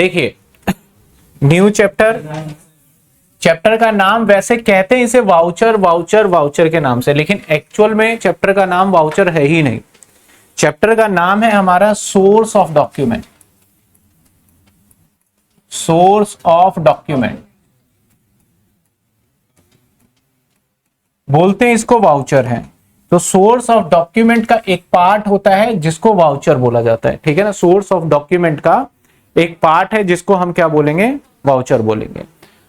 देखिए new chapter, chapter का नाम वैसे कहते हैं इसे वाउचर वाउचर वाउचर के नाम से, लेकिन एक्चुअल में चैप्टर का नाम वाउचर है ही नहीं। चैप्टर का नाम है हमारा source of document, source of document बोलते हैं इसको, वाउचर है। तो सोर्स ऑफ डॉक्यूमेंट का एक पार्ट होता है जिसको वाउचर बोला जाता है, ठीक है ना। सोर्स ऑफ डॉक्यूमेंट का एक पार्ट है जिसको हम क्या बोलेंगे, वाउचर बोलेंगे।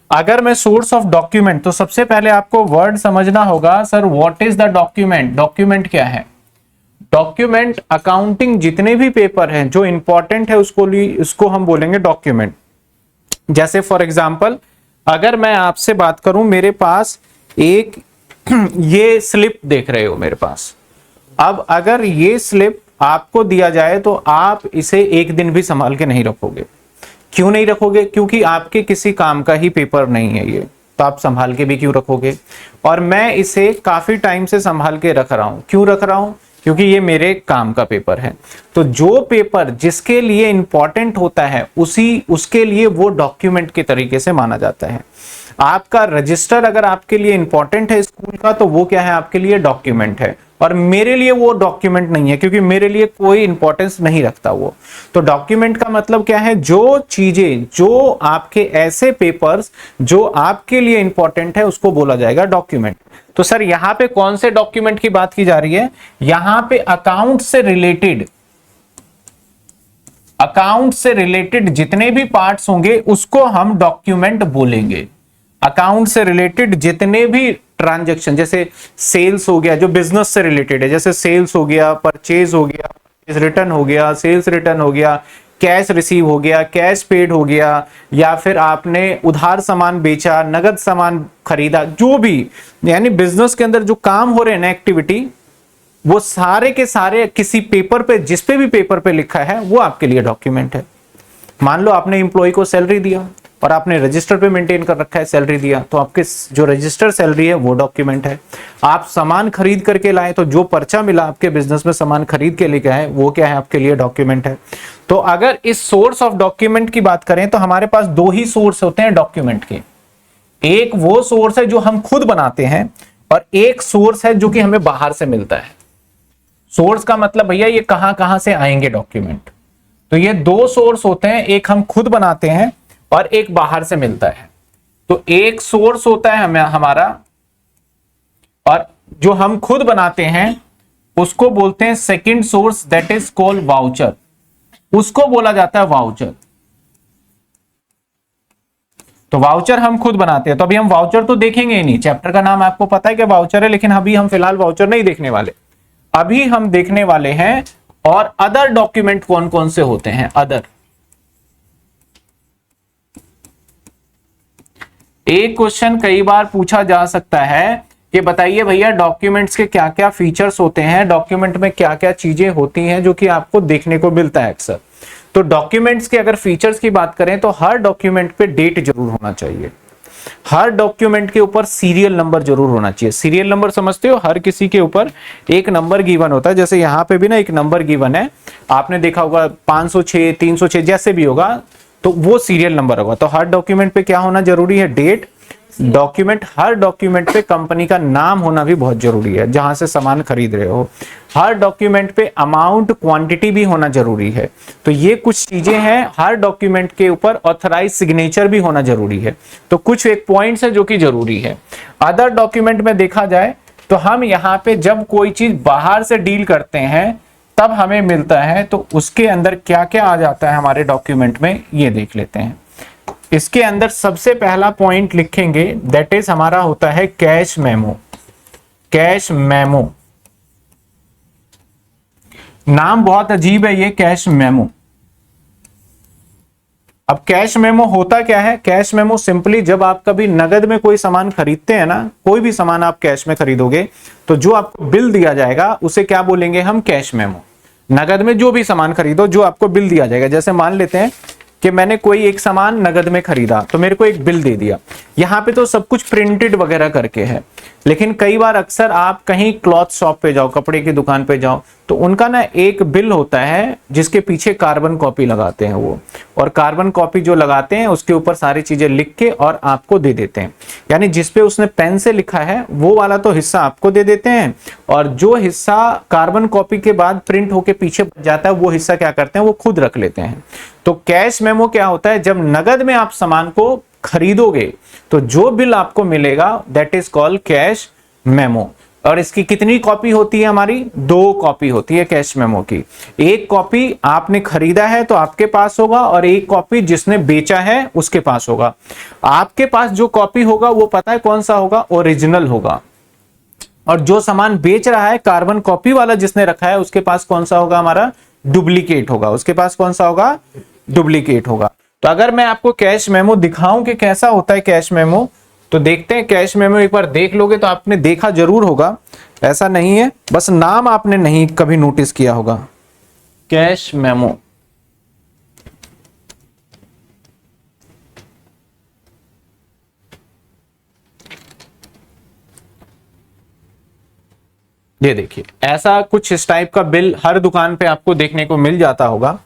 अगर मैं सोर्स ऑफ डॉक्यूमेंट, तो सबसे पहले आपको वर्ड समझना होगा, sir what is the document, document क्या है। डॉक्यूमेंट अकाउंटिंग जितने भी पेपर हैं जो इंपॉर्टेंट है उसको हम बोलेंगे डॉक्यूमेंट। जैसे फॉर एग्जांपल अगर मैं आपसे बात करूं, मेरे पास एक ये स्लिप देख रहे हो मेरे पास, अब अगर ये स्लिप आपको दिया जाए तो आप इसे एक दिन भी संभाल के नहीं रखोगे। क्यों नहीं रखोगे, क्योंकि आपके किसी काम का ही पेपर नहीं है ये, तो आप संभाल के भी क्यों रखोगे। और मैं इसे काफी टाइम से संभाल के रख रहा हूं, क्यों रख रहा हूं, क्योंकि ये मेरे काम का पेपर है। तो जो पेपर जिसके लिए इंपॉर्टेंट होता है उसके लिए वो डॉक्यूमेंट के तरीके से माना जाता है। आपका रजिस्टर अगर आपके लिए इंपॉर्टेंट है स्कूल का, तो वो क्या है, आपके लिए डॉक्यूमेंट है। और मेरे लिए वो डॉक्यूमेंट नहीं है, क्योंकि मेरे लिए कोई इंपॉर्टेंस नहीं रखता वो। तो डॉक्यूमेंट का मतलब क्या है, जो चीजें, जो आपके ऐसे पेपर्स जो आपके लिए इंपॉर्टेंट है उसको बोला जाएगा डॉक्यूमेंट। तो सर यहां पे कौन से डॉक्यूमेंट की बात की जा रही है, यहां पे अकाउंट से रिलेटेड जितने भी पार्ट्स होंगे उसको हम डॉक्यूमेंट बोलेंगे। अकाउंट से रिलेटेड जितने भी ट्रांजैक्शन, जैसे सेल्स हो गया जो बिजनेस से रिलेटेड है, जैसे सेल्स हो गया, परचेज हो गया, रिटर्न हो गया, सेल्स रिटर्न हो गया, कैश रिसीव हो गया, कैश पेड हो गया, या फिर आपने उधार सामान बेचा, नगद सामान खरीदा, जो भी यानी बिजनेस के अंदर जो काम हो रहे हैं ना एक्टिविटी, वो सारे के सारे किसी पेपर पे, जिस पे भी पेपर पे लिखा है वो आपके लिए डॉक्यूमेंट है। मान लो आपने एम्प्लॉय को सैलरी दिया और आपने रजिस्टर पे मेंटेन कर रखा है सैलरी दिया, तो आपके जो रजिस्टर सैलरी है वो डॉक्यूमेंट है। आप सामान खरीद करके लाए तो जो पर्चा मिला आपके बिजनेस में सामान खरीद के लेके आए वो क्या है, आपके लिए डॉक्यूमेंट है। तो अगर इस सोर्स ऑफ डॉक्यूमेंट की बात करें तो हमारे पास दो ही सोर्स होते हैं डॉक्यूमेंट के। एक वो सोर्स है जो हम खुद बनाते हैं और एक सोर्स है जो कि हमें बाहर से मिलता है। सोर्स का मतलब भैया ये कहां कहां से आएंगे डॉक्यूमेंट, तो ये दो सोर्स होते हैं, एक हम खुद बनाते हैं और एक बाहर से मिलता है। तो एक सोर्स होता है हमारा, और जो हम खुद बनाते हैं उसको बोलते हैं second source, that is called voucher, उसको बोला जाता है वाउचर। तो वाउचर हम खुद बनाते हैं। तो अभी हम वाउचर तो देखेंगे ही नहीं, चैप्टर का नाम आपको पता है कि वाउचर है, लेकिन अभी हम फिलहाल वाउचर नहीं देखने वाले। अभी हम देखने वाले हैं और अदर डॉक्यूमेंट कौन कौन से होते हैं। अदर, एक क्वेश्चन कई बार पूछा जा सकता है कि बताइए भैया डॉक्यूमेंट्स के क्या क्या फीचर्स होते हैं, डॉक्यूमेंट में क्या क्या चीजें होती हैं जो कि आपको देखने को मिलता है अक्सर। तो डॉक्यूमेंट्स के अगर फीचर्स की बात करें तो हर डॉक्यूमेंट पे डेट जरूर होना चाहिए, हर डॉक्यूमेंट के ऊपर सीरियल नंबर जरूर होना चाहिए। सीरियल नंबर समझते हो, हर किसी के ऊपर एक नंबर गिवन होता है, जैसे यहाँ पे भी ना एक नंबर गिवन है, आपने देखा होगा 506, 306 जैसे भी होगा, तो वो सीरियल नंबर होगा। तो हर डॉक्यूमेंट पे क्या होना जरूरी है, डेट। डॉक्यूमेंट, हर डॉक्यूमेंट पे कंपनी का नाम होना भी बहुत जरूरी है जहां से सामान खरीद रहे हो। हर डॉक्यूमेंट पे अमाउंट, क्वांटिटी भी होना जरूरी है। तो ये कुछ चीजें हैं। हर डॉक्यूमेंट के ऊपर ऑथराइज सिग्नेचर भी होना जरूरी है। तो कुछ एक पॉइंट्स है जो कि जरूरी है। अदर डॉक्यूमेंट में देखा जाए तो हम यहाँ पे जब कोई चीज बाहर से डील करते हैं तब हमें मिलता है, तो उसके अंदर क्या क्या आ जाता है हमारे डॉक्यूमेंट में, ये देख लेते हैं। इसके अंदर सबसे पहला पॉइंट लिखेंगे, दैट इज हमारा होता है कैश मेमो। कैश मेमो, नाम बहुत अजीब है ये, कैश मेमो। अब कैश मेमो होता क्या है, कैश मेमो सिंपली जब आप कभी नगद में कोई सामान खरीदते हैं ना, कोई भी सामान आप कैश में खरीदोगे तो जो आपको बिल दिया जाएगा उसे क्या बोलेंगे हम, कैश मेमो। नगद में जो भी सामान खरीदो, जो आपको बिल दिया जाएगा, जैसे मान लेते हैं कि मैंने कोई एक सामान नगद में खरीदा तो मेरे को एक बिल दे दिया, यहाँ पे तो सब कुछ प्रिंटेड वगैरह करके है, लेकिन कई बार अक्सर आप कहीं क्लॉथ शॉप पे जाओ, कपड़े की दुकान पे जाओ, तो उनका ना एक बिल होता है जिसके पीछे कार्बन कॉपी लगाते हैं वो, और कार्बन कॉपी जो लगाते हैं उसके ऊपर सारी चीजें लिख के और आपको दे देते हैं। यानी जिसपे उसने पेन से लिखा है वो वाला तो हिस्सा आपको दे देते हैं, और जो हिस्सा कार्बन कॉपी के बाद प्रिंट होके पीछे बच जाता है वो हिस्सा क्या करते हैं, वो खुद रख लेते हैं। तो कैश मेमो क्या होता है, जब नगद में आप सामान को खरीदोगे तो जो बिल आपको मिलेगा that is called cash memo. और इसकी कितनी कॉपी होती है, हमारी 2 कॉपी होती है कैश मेमो की। एक कॉपी आपने खरीदा है तो आपके पास होगा, और एक कॉपी जिसने बेचा है उसके पास होगा। आपके पास जो कॉपी होगा वो पता है कौन सा होगा, ओरिजिनल होगा, और जो सामान बेच रहा है कार्बन कॉपी वाला जिसने रखा है उसके पास कौन सा होगा, हमारा डुप्लीकेट होगा, उसके पास कौन सा होगा, डुप्लीकेट होगा। तो अगर मैं आपको कैश मेमो दिखाऊं कि कैसा होता है कैश मेमो, तो देखते हैं। कैश मेमो एक बार देख लोगे तो आपने देखा जरूर होगा, ऐसा नहीं है, बस नाम आपने नहीं कभी नोटिस किया होगा। कैश मेमो, ये देखिए ऐसा कुछ इस टाइप का बिल हर दुकान पे आपको देखने को मिल जाता होगा।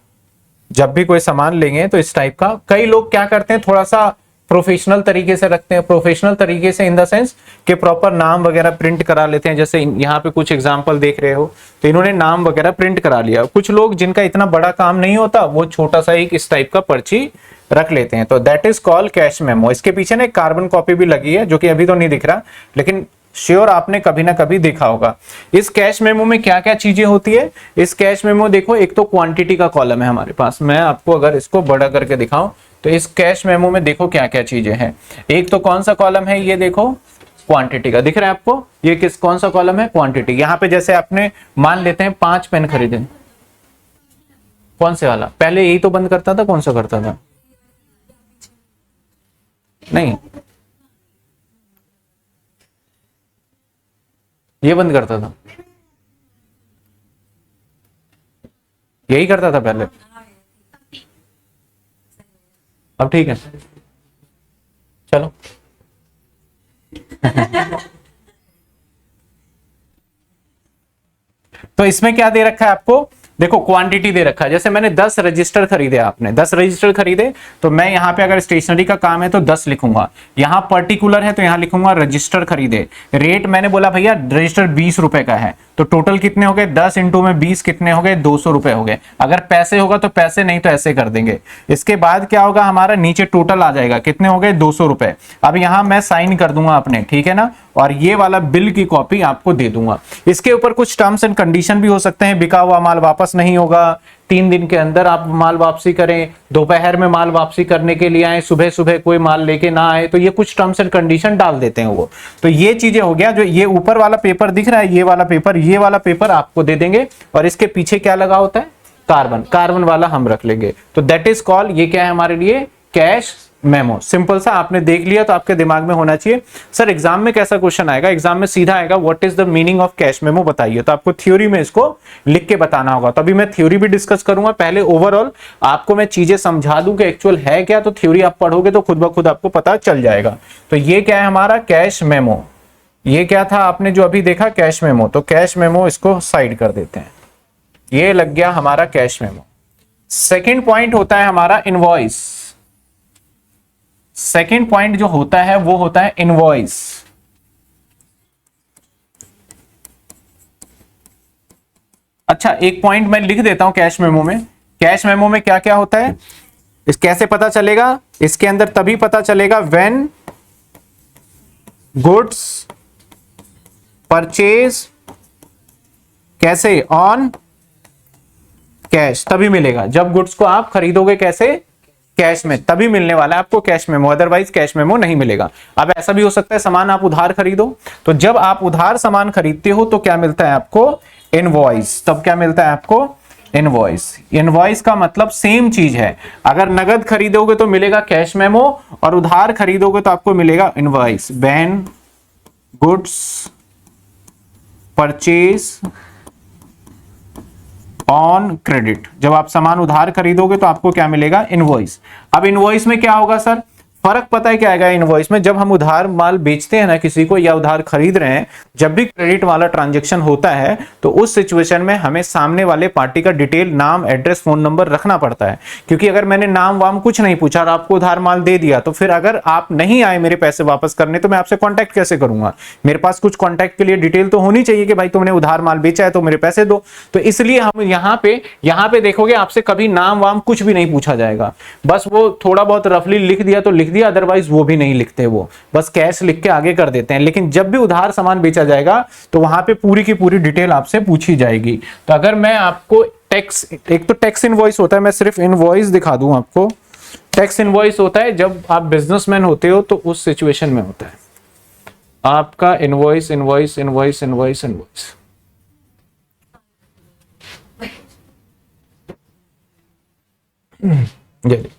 जब भी कोई सामान लेंगे तो इस टाइप का, कई लोग क्या करते हैं थोड़ा सा प्रोफेशनल तरीके से रखते हैं। प्रोफेशनल तरीके से इन द सेंस कि प्रॉपर नाम वगैरह प्रिंट करा लेते हैं। जैसे यहाँ पे कुछ एग्जांपल देख रहे हो तो इन्होंने नाम वगैरह प्रिंट करा लिया। कुछ लोग जिनका इतना बड़ा काम नहीं होता वो छोटा सा एक इस टाइप का पर्ची रख लेते हैं, तो that is called cash memo. इसके पीछे ना एक कार्बन कॉपी भी लगी है जो कि अभी तो नहीं दिख रहा, लेकिन श्योर आपने कभी ना कभी देखा होगा। इस कैश मेमो में क्या क्या चीजें होती है, इस कैश मेमो देखो, एक तो क्वांटिटी का कॉलम है हमारे पास। मैं आपको अगर इसको बड़ा करके दिखाऊं तो इस कैश मेमो में देखो क्या क्या चीजें हैं। एक तो कौन सा कॉलम है, ये देखो क्वांटिटी का, दिख रहा है आपको, ये किस कौन सा कॉलम है, क्वांटिटी। यहाँ पे जैसे आपने मान लेते हैं 5 पेन खरीदे, कौन से वाला, पहले यही तो बंद करता था, कौन सा करता था, नहीं ये बंद करता था, यही करता था पहले, अब ठीक है चलो। तो इसमें क्या दे रखा है आपको, देखो क्वांटिटी दे रखा है। जैसे मैंने 10 रजिस्टर खरीदे, आपने 10 रजिस्टर खरीदे, तो मैं यहाँ पे अगर स्टेशनरी का काम है तो 10 लिखूंगा। यहाँ पर्टिकुलर है तो यहाँ लिखूंगा रजिस्टर खरीदे। रेट मैंने बोला भैया रजिस्टर 20 रुपए का है, तो टोटल कितने हो गए, 10 इंटू में 20 कितने हो गए, 200 रुपए हो गए। अगर पैसे होगा तो पैसे, नहीं तो ऐसे कर देंगे। इसके बाद क्या होगा, हमारा नीचे टोटल आ जाएगा, कितने हो गए, 200 रुपए। अब यहाँ मैं साइन कर दूंगा अपने, ठीक है ना, और ये वाला बिल की कॉपी आपको दे दूंगा। इसके ऊपर कुछ टर्म्स एंड कंडीशन भी हो सकते हैं, बिका हुआ माल वापस नहीं होगा, 3 दिन के अंदर आप माल वापसी करें, दोपहर में माल वापसी करने के लिए आए, सुबह सुबह कोई माल लेके ना आए, तो ये कुछ टर्म्स एंड कंडीशन डाल देते हैं वो। तो ये चीजें हो गया। जो ये ऊपर वाला पेपर दिख रहा है, ये वाला पेपर आपको दे देंगे, और इसके पीछे क्या लगा होता है, कार्बन वाला हम रख लेंगे। तो दैट इज कॉल्ड, ये क्या है हमारे लिए, कैश मेमो। सिंपल सा आपने देख लिया तो आपके दिमाग में होना चाहिए। सर एग्जाम में कैसा क्वेश्चन आएगा, एग्जाम में सीधा आएगा what is the meaning of cash memo बताइए, तो आपको थ्योरी में इसको लिख के बताना होगा। तभी मैं थ्योरी भी डिस्कस करूंगा, पहले ओवरऑल आपको मैं चीजें समझा दूं कि एक्चुअल है क्या, तो थ्योरी आप पढ़ोगे तो खुद ब खुद आपको पता चल जाएगा। तो ये क्या है हमारा कैश मेमो, ये क्या था आपने जो अभी देखा कैश मेमो, तो कैश मेमो इसको साइड कर देते हैं, ये लग गया हमारा कैश मेमो। सेकेंड पॉइंट होता है हमारा इनवॉइस। सेकेंड पॉइंट जो होता है वो होता है इनवॉइस। अच्छा एक पॉइंट मैं लिख देता हूं कैश मेमो में। कैश मेमो में क्या क्या होता है, इस कैसे पता चलेगा, इसके अंदर तभी पता चलेगा व्हेन गुड्स परचेज, कैसे, ऑन कैश, तभी मिलेगा। जब गुड्स को आप खरीदोगे कैसे, कैश में, तभी मिलने वाला है आपको cash memo, otherwise cash memo नहीं मिलेगा। अब ऐसा भी हो सकता है सामान आप उधार खरीदो, तो जब आप उधार सामान खरीदते हो तो क्या मिलता है आपको, इनवॉइस। तब क्या मिलता है आपको, इनवॉइस। इनवॉइस का मतलब सेम चीज है, अगर नगद खरीदोगे तो मिलेगा कैश मेमो, और उधार खरीदोगे तो आपको मिलेगा invoice. When goods purchase on credit, जब आप सामान उधार खरीदोगे तो आपको क्या मिलेगा, इनवॉइस। अब इनवॉइस में क्या होगा सर, फर्क पता है क्या आएगा इनवॉइस में? जब हम उधार माल बेचते हैं ना किसी को, या उधार खरीद रहे हैं, जब भी क्रेडिट वाला ट्रांजेक्शन होता है तो उस सिचुएशन में हमें सामने वाले पार्टी का डिटेल, नाम, एड्रेस, फोन नंबर रखना पड़ता है। क्योंकि अगर मैंने नाम वाम कुछ नहीं पूछा और आपको उधार माल दे दिया, तो फिर अगर आप नहीं आए मेरे पैसे वापस करने, तो मैं आपसे कांटेक्ट कैसे करूंगा? मेरे पास कुछ कांटेक्ट के लिए डिटेल तो होनी चाहिए कि भाई तुमने उधार माल बेचा है तो मेरे पैसे दो। तो इसलिए हम यहाँ पे देखोगे आपसे कभी नाम वाम कुछ भी नहीं पूछा जाएगा। बस वो थोड़ा बहुत रफली लिख दिया तो लिख दिया, अदरवाइज वो भी नहीं लिखते, वो बस कैश लिख के आगे कर देते हैं। लेकिन जब भी उधार सामान बेचा जाएगा तो वहां पे पूरी की पूरी डिटेल आपसे पूछी जाएगी। तो अगर मैं आपको टैक्स, एक तो टैक्स इनवॉइस होता है, मैं सिर्फ इनवॉइस दिखा दूं आपको। टैक्स इनवॉइस होता है जब आप बिजनेसमैन होते हो तो उस सिचुएशन में होता है आपका invoice, invoice, invoice, invoice, invoice. ये देखिए,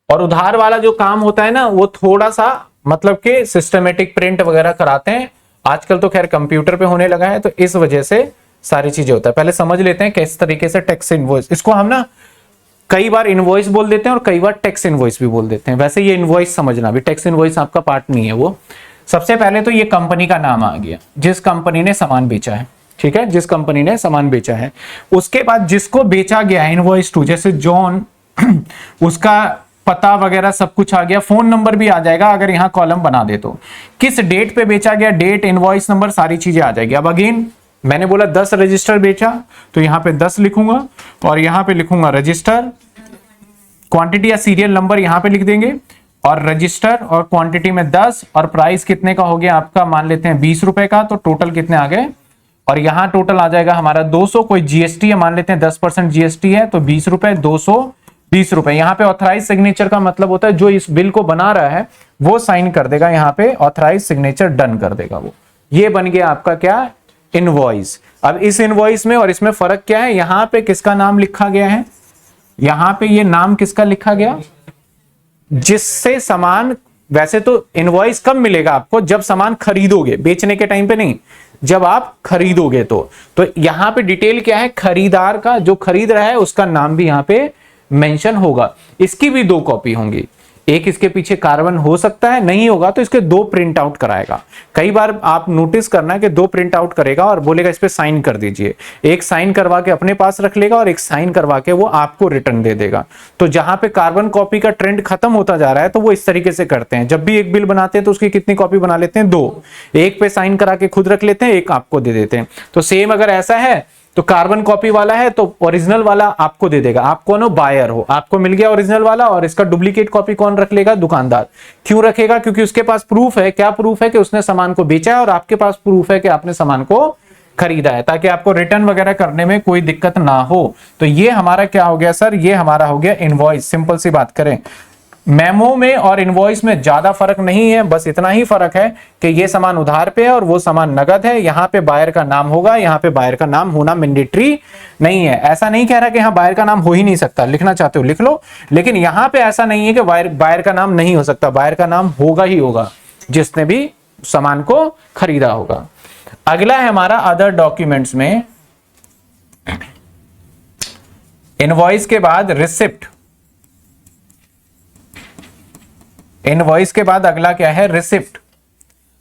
और उधार वाला जो काम होता है ना, वो थोड़ा सा मतलब कि सिस्टमेटिक प्रिंट वगैरह कराते हैं। आजकल तो खैर कंप्यूटर पे होने लगा है, तो इस वजह से सारी चीजें होता है। पहले समझ लेते हैं किस तरीके से टैक्स इनवॉइस, इसको हम ना कई बार इनवॉइस बोल देते हैं और कई बार टैक्स इनवॉइस भी बोल देते हैं। वैसे ये इनवॉइस समझना भी, टैक्स इनवॉइस आपका पार्ट नहीं है वो। सबसे पहले तो ये कंपनी का नाम आ गया, जिस कंपनी ने सामान बेचा है, ठीक है, जिस कंपनी ने सामान बेचा है। उसके बाद जिसको बेचा गया है, इनवॉइस टू, जैसे जॉन उसका पता वगैरह सब कुछ आ गया, फोन नंबर भी आ जाएगा अगर यहां कॉलम बना दे तो। किस डेट पे बेचा गया, डेट, इनवॉइस नंबर, सारी चीजें आ जाएगी। अब अगेन मैंने बोला 10 रजिस्टर बेचा, तो यहां पे 10 लिखूंगा और यहां पे लिखूंगा रजिस्टर, क्वांटिटी या सीरियल नंबर यहां पे लिख देंगे, और रजिस्टर और क्वांटिटी में 10, और प्राइस कितने का हो गया आपका, मान लेते हैं 20 रुपए का, तो टोटल कितने आ गए, और यहां टोटल आ जाएगा हमारा 200। कोई जीएसटी है, मान लेते हैं 10% जीएसटी है, तो 20 रुपए, 220 रुपए। यहां पे ऑथराइज सिग्नेचर का मतलब होता है जो इस बिल को बना रहा है वो साइन कर देगा, यहां पे ऑथराइज सिग्नेचर डन कर देगा वो। ये बन गया आपका क्या, इनवॉइस। अब इस इनवॉइस में और इसमें फर्क क्या है, यहां पे किसका नाम लिखा गया है, यहां पे ये नाम किसका लिखा गया, जिससे सामान, वैसे तो इनवॉइस कब मिलेगा आपको, जब सामान खरीदोगे, बेचने के टाइम पे नहीं, जब आप खरीदोगे तो यहां पे डिटेल क्या है, खरीदार का, जो खरीद रहा है उसका नाम भी यहां पे मेंशन होगा। इसकी भी 2 कॉपी होंगी, एक इसके पीछे कार्बन हो सकता है, नहीं होगा तो इसके 2 प्रिंट आउट कराएगा। कई बार आप नोटिस करना है कि 2 प्रिंट आउट करेगा और बोलेगा इस पे साइन कर दीजिए, एक साइन करवा के अपने पास रख लेगा और एक साइन करवा के वो आपको रिटर्न दे देगा। तो जहां पे कार्बन कॉपी का ट्रेंड खत्म होता जा रहा है तो वो इस तरीके से करते हैं, जब भी एक बिल बनाते हैं तो उसकी कितनी कॉपी बना लेते हैं, 2, एक पे साइन करा के खुद रख लेते हैं, एक आपको दे देते हैं। तो सेम अगर ऐसा है तो कार्बन कॉपी वाला है तो ओरिजिनल वाला आपको दे देगा, आप कौन हो, बायर हो, आपको मिल गया ओरिजिनल वाला, और इसका डुप्लीकेट कॉपी कौन रख लेगा, दुकानदार। क्यों रखेगा, क्योंकि उसके पास प्रूफ है, क्या प्रूफ है कि उसने सामान को बेचा है, और आपके पास प्रूफ है कि आपने सामान को खरीदा है, ताकि आपको रिटर्न वगैरह करने में कोई दिक्कत ना हो। तो ये हमारा क्या हो गया सर, ये हमारा हो गया इनवॉइस। सिंपल सी बात करें, मेमो में और इनवॉइस में ज्यादा फर्क नहीं है, बस इतना ही फर्क है कि ये सामान उधार पे है और वो सामान नगद है। यहाँ पे बायर का नाम होगा, यहाँ पे बायर का नाम होना मैंडेटरी नहीं है। ऐसा नहीं कह रहा कि यहाँ बायर का नाम हो ही नहीं सकता, लिखना चाहते हो लिख लो, लेकिन यहाँ पे ऐसा नहीं है कि बायर का नाम नहीं हो सकता, बायर का नाम होगा ही होगा जिसने भी सामान को खरीदा होगा। अगला है हमारा अदर डॉक्यूमेंट्स में, इनवॉइस के बाद रिसिप्ट, इनवॉइस के बाद अगला क्या है, रिसिप्ट।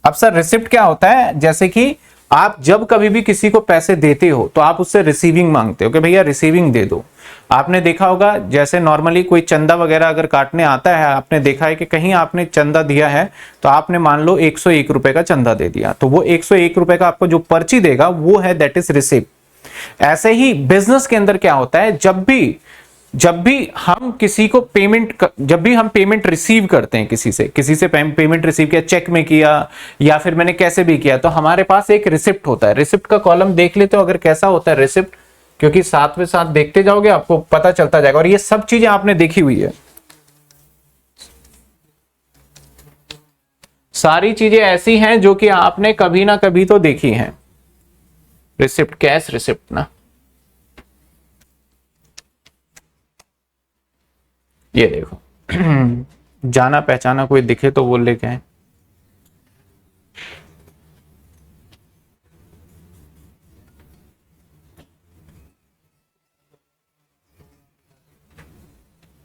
अब सर रिसिप्ट क्या होता है, जैसे कि आप जब कभी भी किसी को पैसे देते हो तो आप उससे रिसीविंग मांगते हो कि भैया रिसीविंग दे दो। आपने देखा होगा जैसे नॉर्मली कोई चंदा वगैरह अगर काटने आता है, आपने देखा है कि कहीं आपने चंदा दिया है तो आपने मान लो 101 रुपए का चंदा दे दिया, तो वो 101 रुपए का आपको जो पर्ची देगा वो है दैट इज रिसिप्ट। ऐसे ही बिजनेस के अंदर क्या होता है, जब भी हम किसी को जब भी हम पेमेंट रिसीव करते हैं, किसी से पेमेंट रिसीव किया, चेक में किया या फिर मैंने कैसे भी किया, तो हमारे पास एक रिसिप्ट होता है। रिसिप्ट का कॉलम देख लेते हो अगर कैसा होता है रिसिप्ट, क्योंकि साथ में साथ देखते जाओगे आपको पता चलता जाएगा, और ये सब चीजें आपने देखी हुई है। सारी चीजें ऐसी हैं जो कि आपने कभी ना कभी तो देखी हैं। रिसिप्ट, कैश रिसिप्ट ना, ये देखो जाना पहचाना कोई दिखे तो वो लेके आए।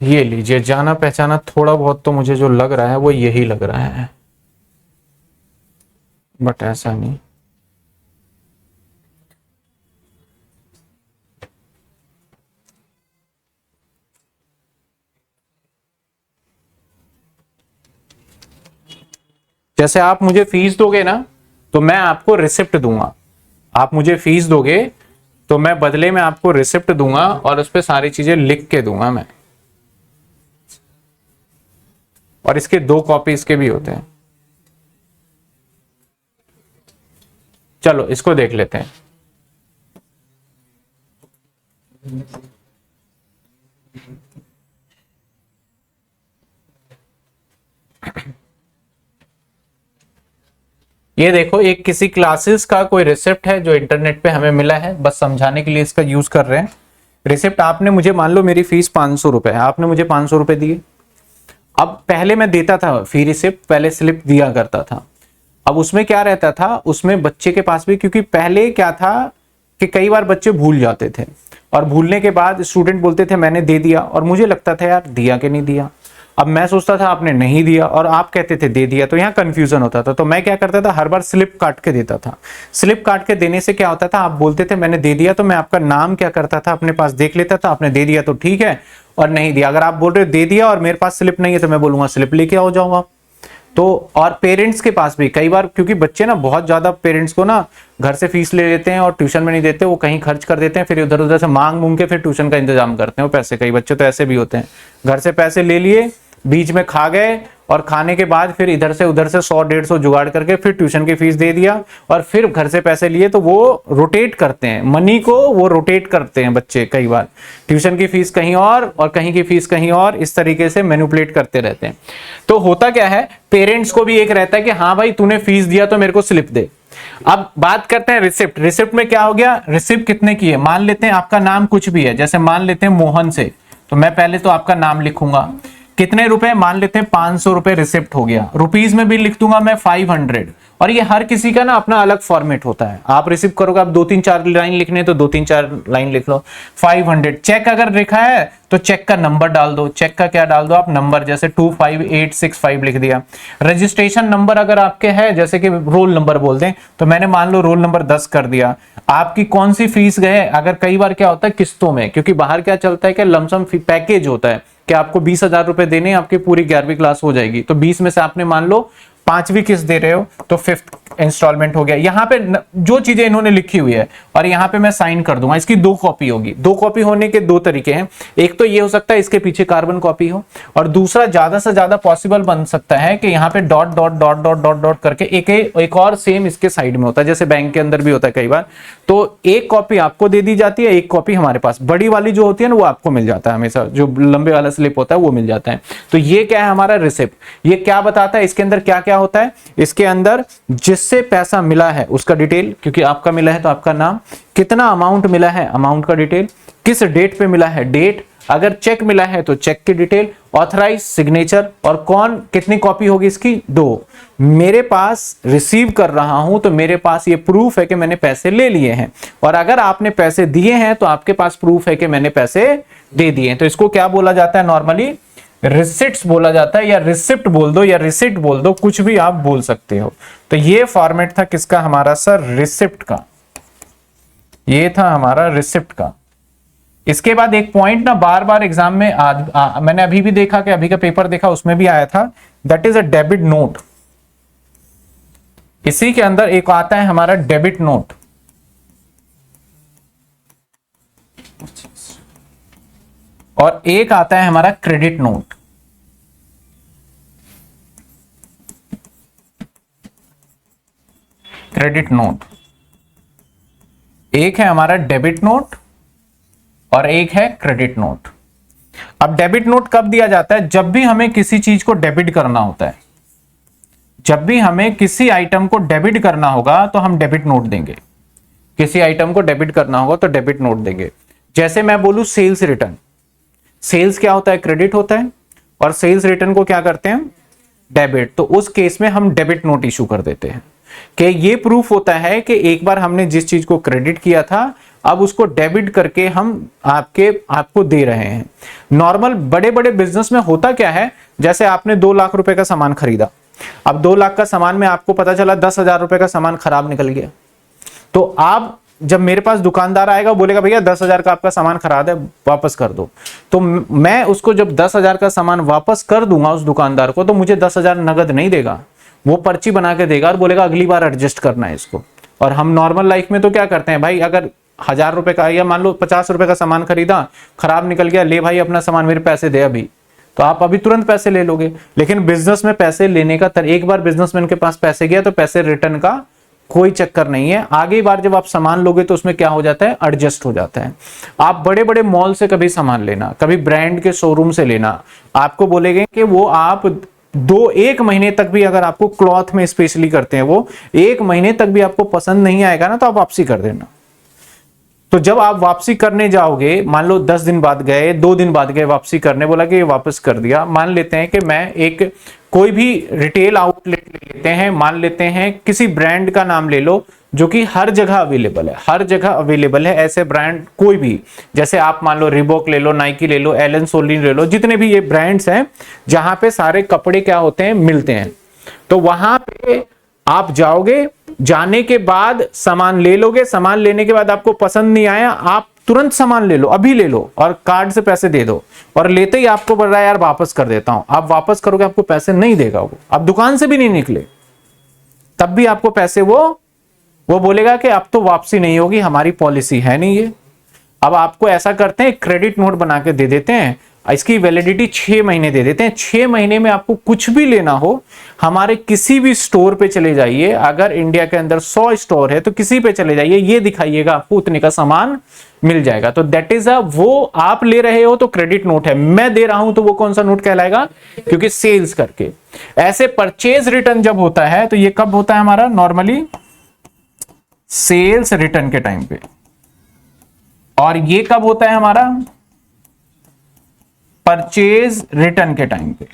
ये लीजिए, जाना पहचाना थोड़ा बहुत तो मुझे जो लग रहा है वो यही लग रहा है, बट ऐसा नहीं। जैसे आप मुझे फीस दोगे ना, तो मैं आपको रिसिप्ट दूंगा। आप मुझे फीस दोगे तो मैं बदले में आपको रिसिप्ट दूंगा और उस पर सारी चीजें लिख के दूंगा मैं। और इसके 2 कॉपी इसके भी होते हैं। चलो इसको देख लेते हैं। ये देखो, एक किसी क्लासेस का कोई रिसिप्ट है जो इंटरनेट पे हमें मिला है, बस समझाने के लिए इसका यूज कर रहे हैं। रिसिप्ट आपने मुझे, मान लो मेरी फीस 500 रुपए है, आपने मुझे 500 रुपए दिए। अब पहले मैं देता था फी रिसिप्ट, पहले स्लिप दिया करता था। अब उसमें क्या रहता था, उसमें बच्चे के पास भी, क्योंकि पहले क्या था कि कई बार बच्चे भूल जाते थे और भूलने के बाद स्टूडेंट बोलते थे मैंने दे दिया, और मुझे लगता था यार दिया कि नहीं दिया। अब मैं सोचता था आपने नहीं दिया और आप कहते थे दे दिया, तो यहाँ कंफ्यूजन होता था। तो मैं क्या करता था, हर बार स्लिप काट के देता था। स्लिप काट के देने से क्या होता था, आप बोलते थे मैंने दे दिया, तो मैं आपका नाम क्या करता था अपने पास देख लेता था, आपने दे दिया तो ठीक है, और नहीं दिया, अगर आप बोल रहे हो दे दिया और मेरे पास स्लिप नहीं है, तो मैं बोलूंगा स्लिप लेके आओ जाओ आप। तो और पेरेंट्स के पास भी कई बार, क्योंकि बच्चे ना बहुत ज्यादा पेरेंट्स को ना घर से फीस ले लेते हैं और ट्यूशन में नहीं देते, वो कहीं खर्च कर देते हैं, फिर उधर उधर से मांग मूंग के फिर ट्यूशन का इंतजाम करते हैं वो पैसे। कई बच्चे तो ऐसे भी होते हैं, घर से पैसे ले लिए, बीच में खा गए, और खाने के बाद फिर इधर से उधर से 100-150 जुगाड़ करके फिर ट्यूशन की फीस दे दिया, और फिर घर से पैसे लिए। तो वो रोटेट करते हैं मनी को, वो रोटेट करते हैं बच्चे कई बार, ट्यूशन की फीस कहीं और कहीं की फीस कहीं और, इस तरीके से मैनिपुलेट करते रहते हैं। तो होता क्या है, पेरेंट्स को भी एक रहता है कि हाँ भाई तूने फीस दिया तो मेरे को स्लिप दे। अब बात करते हैं रिसिप्ट। रिसिप्ट में क्या हो गया, रिसिप्ट कितने की है, मान लेते हैं आपका नाम कुछ भी है, जैसे मान लेते हैं मोहन से, तो मैं पहले तो आपका नाम लिखूंगा, कितने रुपए, मान लेते हैं 500 रुपए रिसिप्ट हो गया, रुपीज में भी लिख दूंगा मैं 500। और ये हर किसी का ना अपना अलग फॉर्मेट होता है, आप रिसीव करोगे, आप 2-3-4 लाइन लिखने तो 2-3-4 लाइन लिख लो। 500 चेक अगर लिखा है तो चेक का नंबर डाल दो, चेक का क्या डाल दो आप, नंबर, जैसे 25865 लिख दिया। रजिस्ट्रेशन नंबर अगर आपके है, जैसे कि रोल नंबर बोल दें, तो मैंने मान लो रोल नंबर 10 कर दिया। आपकी कौन सी फीस गए, अगर कई बार क्या होता है किस्तों में, क्योंकि बाहर क्या चलता है कि लमसम पैकेज होता है कि आपको 20,000 रुपए देने, आपकी पूरी 11वीं क्लास हो जाएगी, तो 20 में से आपने मान लो 5वीं किस्त दे रहे हो, तो 5th इंस्टॉलमेंट हो गया। यहां पे जो चीजें इन्होंने लिखी हुई है, और यहां पे मैं साइन कर दूंगा, इसकी 2 कॉपी होगी। 2 कॉपी होने के 2 तरीके हैं, एक तो ये हो सकता है इसके पीछे कार्बन कॉपी हो, और दूसरा ज्यादा से ज्यादा पॉसिबल बन सकता है कि यहाँ पे dot dot dot dot dot dot करके एक और सेम इसके साइड में होता है, जैसे बैंक के अंदर भी होता है कई बार। तो एक कॉपी आपको दे दी जाती है, एक कॉपी हमारे पास, बड़ी वाली जो होती है ना वो आपको मिल जाता है हमेशा, जो लंबे वाला स्लिप होता है वो मिल जाता है। तो ये क्या है हमारा रिसिप्ट। ये क्या बताता है, इसके अंदर क्या क्या होता है, इसके अंदर जिससे पैसा मिला है उसका डिटेल, क्योंकि आपका मिला है तो आपका नाम, कितना अमाउंट मिला है अमाउंट का डिटेल, किस डेट पे मिला है डेट, अगर चेक मिला है तो चेक की डिटेल, ऑथराइज सिग्नेचर, और कौन, कितनी कॉपी होगी इसकी, 2। मेरे पास रिसीव कर रहा हूं तो मेरे पास ये प्रूफ है कि मैंने पैसे ले लिए हैं, और अगर आपने पैसे दिए हैं तो आपके पास प्रूफ है कि मैंने पैसे दे दिए हैं। तो इसको क्या बोला जाता है, नॉर्मली रिसिट्स बोला जाता है, या रिसिप्ट बोल दो या रिसिट बोल दो, कुछ भी आप बोल सकते हो। तो ये फॉर्मेट था किसका, हमारा सर रिसिप्ट का, ये था हमारा रिसिप्ट का। इसके बाद एक पॉइंट ना बार बार एग्जाम में मैंने अभी भी देखा कि अभी का पेपर देखा उसमें भी आया था, that is a debit note. इसी के अंदर एक आता है हमारा डेबिट नोट, और एक आता है हमारा क्रेडिट नोट। क्रेडिट नोट, एक है हमारा डेबिट नोट और एक है क्रेडिट नोट। अब डेबिट नोट कब दिया जाता है, जब भी हमें किसी चीज को डेबिट करना होता है, जब भी हमें किसी आइटम को डेबिट करना होगा तो हम डेबिट नोट देंगे, किसी आइटम को डेबिट करना होगा तो डेबिट नोट देंगे। जैसे मैं बोलूं सेल्स रिटर्न, सेल्स क्या होता है, क्रेडिट होता है, और सेल्स रिटर्न को क्या करते हैं, डेबिट, तो उस केस में हम डेबिट नोट इशू कर देते हैं कि ये प्रूफ होता है कि एक बार हमने जिस चीज को क्रेडिट किया था, अब उसको डेबिट करके हम आपको दे रहे हैं। नॉर्मल बड़े बड़े बिजनेस में होता क्या है, जैसे आपने 2 लाख रुपए का सामान खरीदा, अब 2 लाख का सामान में आपको पता चला 10,000 रुपए का सामान खराब निकल गया, तो आप जब मेरे पास दुकानदार आएगा बोलेगा भैया 10,000 का आपका सामान खराब है, वापस कर दो, तो मैं उसको जब 10,000 का सामान वापस कर दूंगा उस दुकानदार को, तो मुझे 10,000 नगद नहीं देगा, वो पर्ची बना के देगा और बोलेगा अगली बार एडजस्ट करना है इसको। और हम नॉर्मल लाइफ में तो क्या करते हैं भाई, अगर 1,000 रुपए का या मान लो 50 रुपए का सामान खरीदा, खराब निकल गया, ले भाई अपना सामान, मेरे पैसे दे अभी, तो आप अभी तुरंत पैसे ले लोगे। लेकिन बिजनेस में पैसे लेने का एक बार बिजनेसमैन के पास पैसे गया तो पैसे रिटर्न का कोई चक्कर नहीं है। आगे बार जब आप सामान लोगे तो उसमें क्या हो जाता है, एडजस्ट हो जाता है। आप बड़े बड़े मॉल से कभी सामान लेना, कभी ब्रांड के शोरूम से लेना, आपको बोलेंगे कि वो आप 1 महीने तक भी, अगर आपको क्लॉथ में स्पेशली करते हैं, वो 1 महीने तक भी आपको पसंद नहीं आएगा ना, तो आप वापसी कर देना। तो जब आप वापसी करने जाओगे, मान लो 10 दिन बाद गए, 2 दिन बाद गए वापसी करने, बोला कि ये वापस कर दिया। मान लेते हैं कि मैं एक कोई भी रिटेल आउटलेट ले लेते हैं, मान लेते हैं किसी ब्रांड का नाम ले लो जो कि हर जगह अवेलेबल है, हर जगह अवेलेबल है ऐसे ब्रांड कोई भी, जैसे आप मान लो रिबॉक ले लो, नाइकी ले लो, एलन सोलिन ले लो, जितने भी ये ब्रांड्स हैं जहां पे सारे कपड़े क्या होते हैं, मिलते हैं। तो वहां पे आप जाओगे, जाने के बाद सामान ले लोगे, सामान लेने के बाद आपको पसंद नहीं आया, आप तुरंत सामान ले लो, अभी ले लो और कार्ड से पैसे दे दो, और लेते ही आपको बोल रहा है यार वापस कर देता हूं, आप वापस करोगे आपको पैसे नहीं देगा वो, आप दुकान से भी नहीं निकले तब भी आपको पैसे वो बोलेगा कि अब तो वापसी नहीं होगी, हमारी पॉलिसी है नहीं ये। अब आपको ऐसा करते हैं, क्रेडिट नोट बना के दे देते हैं, इसकी वैलिडिटी 6 महीने दे देते हैं। 6 महीने में आपको कुछ भी लेना हो, हमारे किसी भी स्टोर पे चले जाइए, अगर इंडिया के अंदर 100 स्टोर है तो किसी पे चले जाइए, ये दिखाइएगा आपको उतने का सामान मिल जाएगा। तो दैट इज वो आप ले रहे हो तो क्रेडिट नोट है, मैं दे रहा हूं तो वो कौन सा नोट कहलाएगा, क्योंकि सेल्स करके। ऐसे परचेज रिटर्न जब होता है तो ये कब होता है हमारा, नॉर्मली सेल्स रिटर्न के टाइम पे, और ये कब होता है हमारा, परचेज रिटर्न के टाइम पे।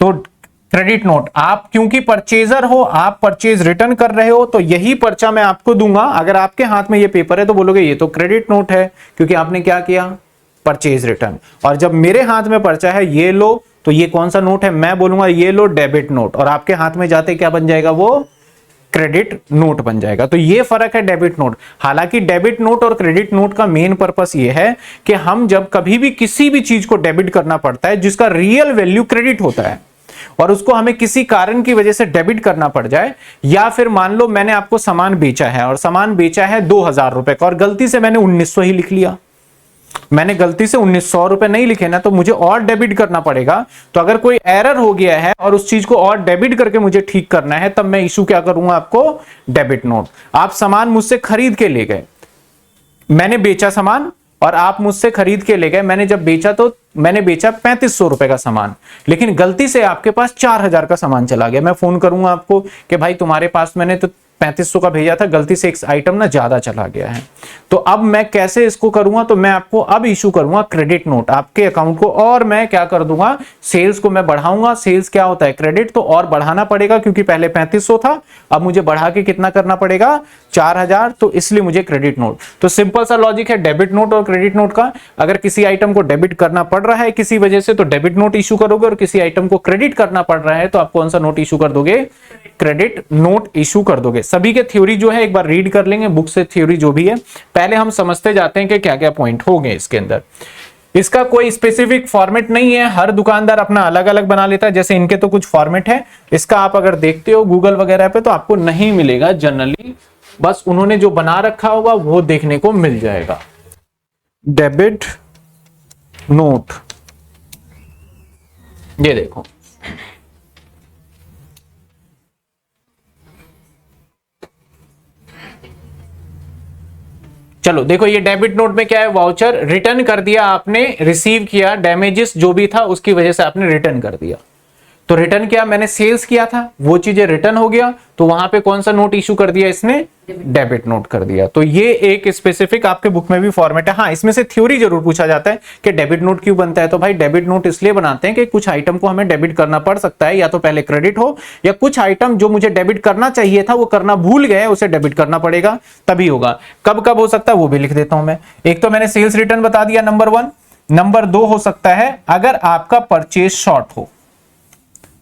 तो क्रेडिट नोट, आप क्योंकि परचेजर हो, आप परचेज रिटर्न कर रहे हो, तो यही पर्चा मैं आपको दूंगा। अगर आपके हाथ में ये पेपर है तो बोलोगे ये तो क्रेडिट नोट है, क्योंकि आपने क्या किया, परचेज रिटर्न। और जब मेरे हाथ में पर्चा है ये लो, तो ये कौन सा नोट है, मैं बोलूंगा ये लो डेबिट नोट, और आपके हाथ में जाते क्या बन जाएगा, वो क्रेडिट नोट बन जाएगा। तो ये फर्क है डेबिट नोट। हालांकि डेबिट नोट और क्रेडिट नोट का मेन पर्पस ये है कि हम जब कभी भी किसी भी चीज को डेबिट करना पड़ता है जिसका रियल वैल्यू क्रेडिट होता है, और उसको हमें किसी कारण की वजह से डेबिट करना पड़ जाए, या फिर मान लो मैंने आपको सामान बेचा है और सामान बेचा है 2,000 रुपए का और गलती से मैंने 1,900 ही लिख लिया, मैंने गलती से 1,900 रुपए नहीं लिखे ना, तो मुझे और डेबिट करना पड़ेगा। तो अगर कोई एरर हो गया है और उस चीज को और डेबिट करके मुझे ठीक करना है, तब मैं इशू क्या करूंगा, आपको डेबिट नोट। आप सामान मुझसे खरीद के ले गए, मैंने बेचा सामान और आप मुझसे खरीद के ले गए, मैंने जब बेचा तो मैंने बेचा 3,500 रुपए का सामान, लेकिन गलती से आपके पास 4,000 का सामान चला गया। मैं फोन करूंगा आपको कि भाई तुम्हारे पास मैंने तो 3,500 का भेजा था, गलती से एक आइटम ना ज्यादा चला गया है। तो अब मैं कैसे इसको करूंगा, तो मैं आपको अब इशू करूंगा क्रेडिट नोट आपके अकाउंट को, और मैं क्या कर दूंगा, सेल्स को मैं बढ़ाऊंगा। सेल्स क्या होता है, क्रेडिट, तो और बढ़ाना पड़ेगा, क्योंकि पहले 3,500 था, अब मुझे बढ़ा के कितना करना पड़ेगा, 4,000, तो इसलिए मुझे क्रेडिट नोट। तो सिंपल सा लॉजिक है डेबिट नोट और क्रेडिट नोट का। अगर किसी आइटम को डेबिट करना पड़ रहा है किसी वजह से, तो डेबिट नोट इशू करोगे, और किसी आइटम को क्रेडिट करना पड़ रहा है तो आप कौन सा नोट इशू कर दोगे, क्रेडिट नोट इशू कर दोगे। सभी के थ्योरी जो है एक बार रीड कर लेंगे बुक से, थ्योरी जो भी है। पहले हम समझते जाते हैं कि क्या क्या पॉइंट हो गए इसके अंदर। इसका कोई स्पेसिफिक फॉर्मेट नहीं है, हर दुकानदार अपना अलग अलग बना लेता है। जैसे इनके तो कुछ फॉर्मेट है, इसका आप अगर देखते हो गूगल वगैरह पे तो आपको नहीं मिलेगा जनरली, बस उन्होंने जो बना रखा होगा वो देखने को मिल जाएगा। डेबिट नोट, ये देखो, चलो देखो ये डेबिट नोट में क्या है, वाउचर रिटर्न कर दिया आपने, रिसीव किया, डैमेजेस जो भी था उसकी वजह से आपने रिटर्न कर दिया। तो रिटर्न किया, मैंने सेल्स किया था, वो चीजें रिटर्न हो गया, तो वहां पे कौन सा नोट इशू कर दिया इसने, डेबिट नोट कर दिया। तो ये एक स्पेसिफिक आपके बुक में भी फॉर्मेट है। हाँ, इसमें से थ्योरी जरूर पूछा जाता है कि डेबिट नोट क्यों बनता है। तो भाई डेबिट नोट इसलिए बनाते हैं कि कुछ आइटम को हमें डेबिट करना पड़ सकता है, या तो पहले क्रेडिट हो, या कुछ आइटम जो मुझे डेबिट करना चाहिए था वो करना भूल गए, उसे डेबिट करना पड़ेगा, तभी होगा। कब कब हो सकता है वो भी लिख देता हूं मैं। एक तो मैंने सेल्स रिटर्न बता दिया, नंबर 1। नंबर 2 हो सकता है अगर आपका परचेज शॉर्ट हो,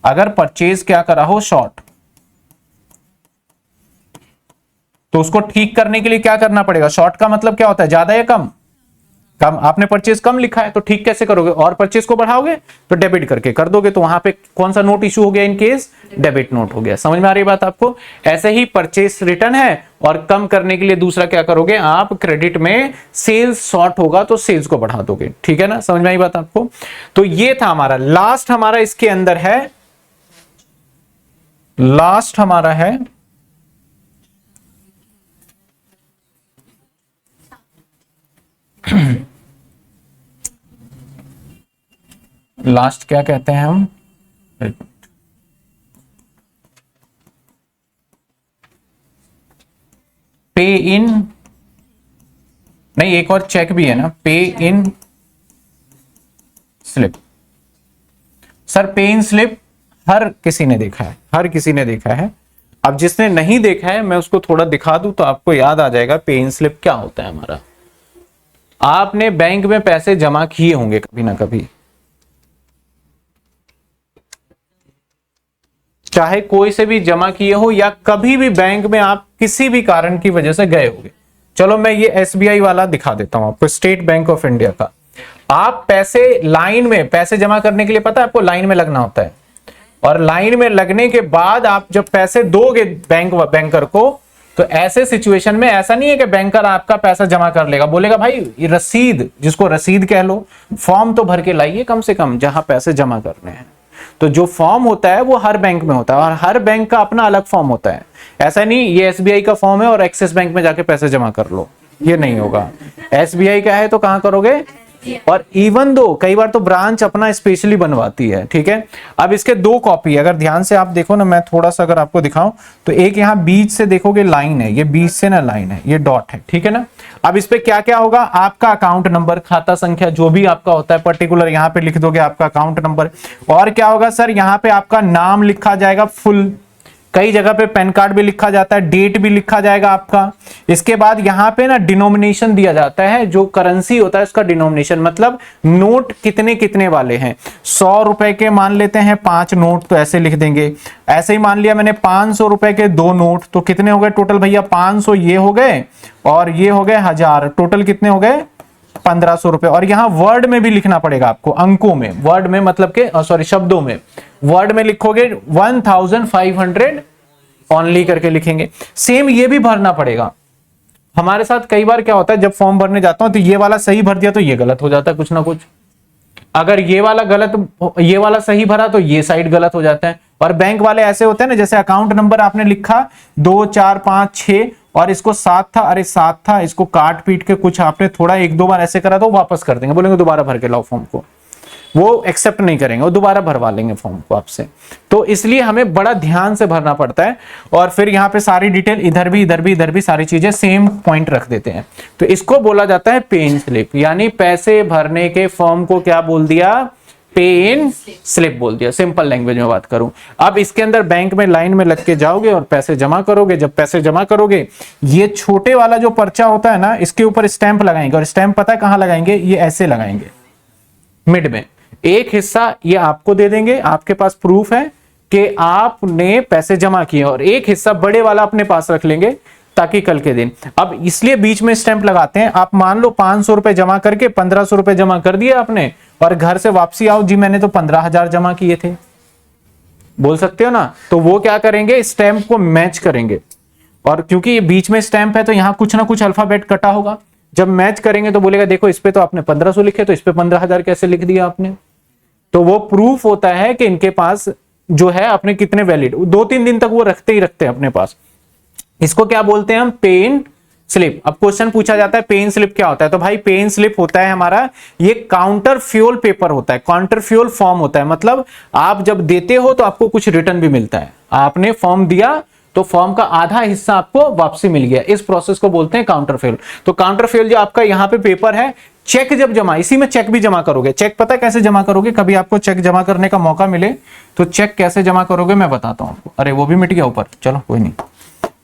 अगर परचेज क्या करा हो, शॉर्ट, तो उसको ठीक करने के लिए क्या करना पड़ेगा। शॉर्ट का मतलब क्या होता है, ज्यादा या कम, कम। आपने परचेज कम लिखा है तो ठीक कैसे करोगे, और परचेज को बढ़ाओगे तो डेबिट करके कर दोगे, तो वहां पे कौन सा नोट इशू हो गया, इन केस डेबिट नोट हो गया। समझ में आ रही बात आपको। ऐसे ही परचेज रिटर्न है, और कम करने के लिए दूसरा क्या करोगे आप, क्रेडिट में सेल्स शॉर्ट होगा तो सेल्स को बढ़ा दोगे। ठीक है ना, समझ में आई बात आपको। तो ये था हमारा लास्ट, हमारा इसके अंदर है, लास्ट हमारा है लास्ट क्या कहते हैं हम, पे इन, नहीं एक और चेक भी है ना, पे इन स्लिप। सर पे इन स्लिप हर किसी ने देखा है, हर किसी ने देखा है। अब जिसने नहीं देखा है मैं उसको थोड़ा दिखा दूं तो आपको याद आ जाएगा पे इन स्लिप क्या होता है हमारा। आपने बैंक में पैसे जमा किए होंगे कभी ना कभी, चाहे कोई से भी जमा किए हो, या कभी भी बैंक में आप किसी भी कारण की वजह से गए होंगे। चलो मैं ये एसबीआई वाला दिखा देता हूं आपको, स्टेट बैंक ऑफ इंडिया का। आप पैसे लाइन में, पैसे जमा करने के लिए पता है आपको लाइन में लगना होता है, और लाइन में लगने के बाद आप जब पैसे दोगे बैंकर को, तो ऐसे सिचुएशन में ऐसा नहीं है कि बैंकर आपका पैसा जमा कर लेगा, बोलेगा भाई रसीद, जिसको रसीद कह लो, फॉर्म तो भर के लाइए कम से कम जहां पैसे जमा करने हैं। तो जो फॉर्म होता है वो हर बैंक में होता है, और हर बैंक का अपना अलग फॉर्म होता है। ऐसा नहीं ये एसबीआई का फॉर्म है और एक्सिस बैंक में जाके पैसे जमा कर लो, ये नहीं होगा। एसबीआई का है तो कहां करोगे, और इवन दो कई बार तो ब्रांच अपना स्पेशली बनवाती है। ठीक है, अब इसके 2 कॉपी, अगर ध्यान से आप देखो ना, मैं थोड़ा सा अगर आपको दिखाऊं तो एक यहाँ बीच से देखोगे लाइन है, ये बीच से ना लाइन है, ये डॉट है। ठीक है ना, अब इस पे क्या क्या होगा, आपका अकाउंट नंबर, खाता संख्या जो भी आपका होता है पर्टिकुलर यहाँ पे लिख दोगे आपका अकाउंट नंबर। और क्या होगा सर, यहाँ पे आपका नाम लिखा जाएगा फुल, कई जगह पे पैन कार्ड भी लिखा जाता है, डेट भी लिखा जाएगा आपका। इसके बाद यहाँ पे ना डिनोमिनेशन दिया जाता है, जो करेंसी होता है उसका डिनोमिनेशन, मतलब नोट कितने कितने वाले हैं। 100 रुपए के मान लेते हैं 5 नोट, तो ऐसे लिख देंगे। ऐसे ही मान लिया मैंने 500 रुपए के 2 नोट, तो कितने हो गए टोटल भैया, 500 ये हो गए और ये हो गए 1000, टोटल कितने हो गए 1500 रुपए। और यहां वर्ड में भी लिखना पड़ेगा आपको, अंकों में, वर्ड में मतलब के सॉरी शब्दों में, वर्ड में लिखोगे 1500 ओनली करके लिखेंगे। सेम ये भी भरना पड़ेगा। हमारे साथ कई बार क्या होता है, जब फॉर्म भरने जाता हूं तो ये वाला सही भर दिया तो ये गलत हो जाता है कुछ ना कुछ, अगर ये वाला गलत, ये वाला सही भरा तो ये साइड गलत हो जाता है। और बैंक वाले ऐसे होते हैं ना, जैसे अकाउंट नंबर आपने लिखा 2 4 5 6 और इसको 7 था, अरे 7 था, इसको काट पीट के कुछ आपने थोड़ा 1-2 बार ऐसे करा तो वापस कर देंगे, बोलेंगे दोबारा भर के लाओ फॉर्म को, वो एक्सेप्ट नहीं करेंगे, वो दोबारा भरवा लेंगे फॉर्म को आपसे। तो इसलिए हमें बड़ा ध्यान से भरना पड़ता है। और फिर यहाँ पे सारी डिटेल इधर भी इधर भी इधर भी सारी चीजें सेम पॉइंट रख देते हैं। तो इसको बोला जाता है पे इन स्लिप, यानी पैसे भरने के फॉर्म को क्या बोल दिया, पे इन स्लिप बोल दिया, सिंपल लैंग्वेज में बात करूं। अब इसके अंदर बैंक में लाइन में लग के जाओगे और पैसे जमा करोगे। जब पैसे जमा करोगे, ये छोटे वाला जो पर्चा होता है ना, इसके ऊपर स्टैंप लगाएंगे, और स्टैंप पता है कहां लगाएंगे, ये ऐसे लगाएंगे मिड में। एक हिस्सा ये आपको दे देंगे, आपके पास प्रूफ है कि आपने पैसे जमा किए, और एक हिस्सा बड़े वाला अपने पास रख लेंगे ताकि कल के दिन। अब इसलिए बीच में स्टैंप लगाते हैं। आप मान लो 500 रुपए जमा करके 1500 रुपए जमा कर दिए आपने, और घर से वापसी आओ, जी मैंने तो 15,000 जमा किए थे, बोल सकते हो ना। तो वो क्या करेंगे, स्टैंप को मैच करेंगे, और क्योंकि ये बीच में स्टैंप है तो यहां कुछ ना कुछ अल्फाबेट कटा होगा। जब मैच करेंगे तो बोलेगा देखो इस पे तो आपने 1500 लिखे, तो इस पे 15,000 कैसे लिख दिया आपने। तो वो प्रूफ होता है कि इनके पास जो है अपने कितने वैलिड, 2-3 दिन तक वो रखते ही रखते हैं अपने पास। इसको क्या बोलते हैं हम, पे इन स्लिप। अब क्वेश्चन पूछा जाता है पे इन स्लिप क्या होता है, तो भाई पे इन स्लिप होता है हमारा ये काउंटर फ्यूल पेपर होता है, काउंटर फ्यूल फॉर्म होता है। मतलब आप जब देते हो तो आपको कुछ रिटर्न भी मिलता है। आपने फॉर्म दिया तो फॉर्म का आधा हिस्सा आपको वापसी मिल गया, इस प्रोसेस को बोलते हैं काउंटर फ्यूल। तो काउंटर फ्यूल जो आपका यहाँ पे पेपर है, चेक जब जमा, इसी में चेक भी जमा करोगे। चेक पता है कैसे जमा करोगे, कभी आपको चेक जमा करने का मौका मिले तो चेक कैसे जमा करोगे मैं बताता हूं आपको। अरे वो भी मिट गया ऊपर, चलो कोई नहीं।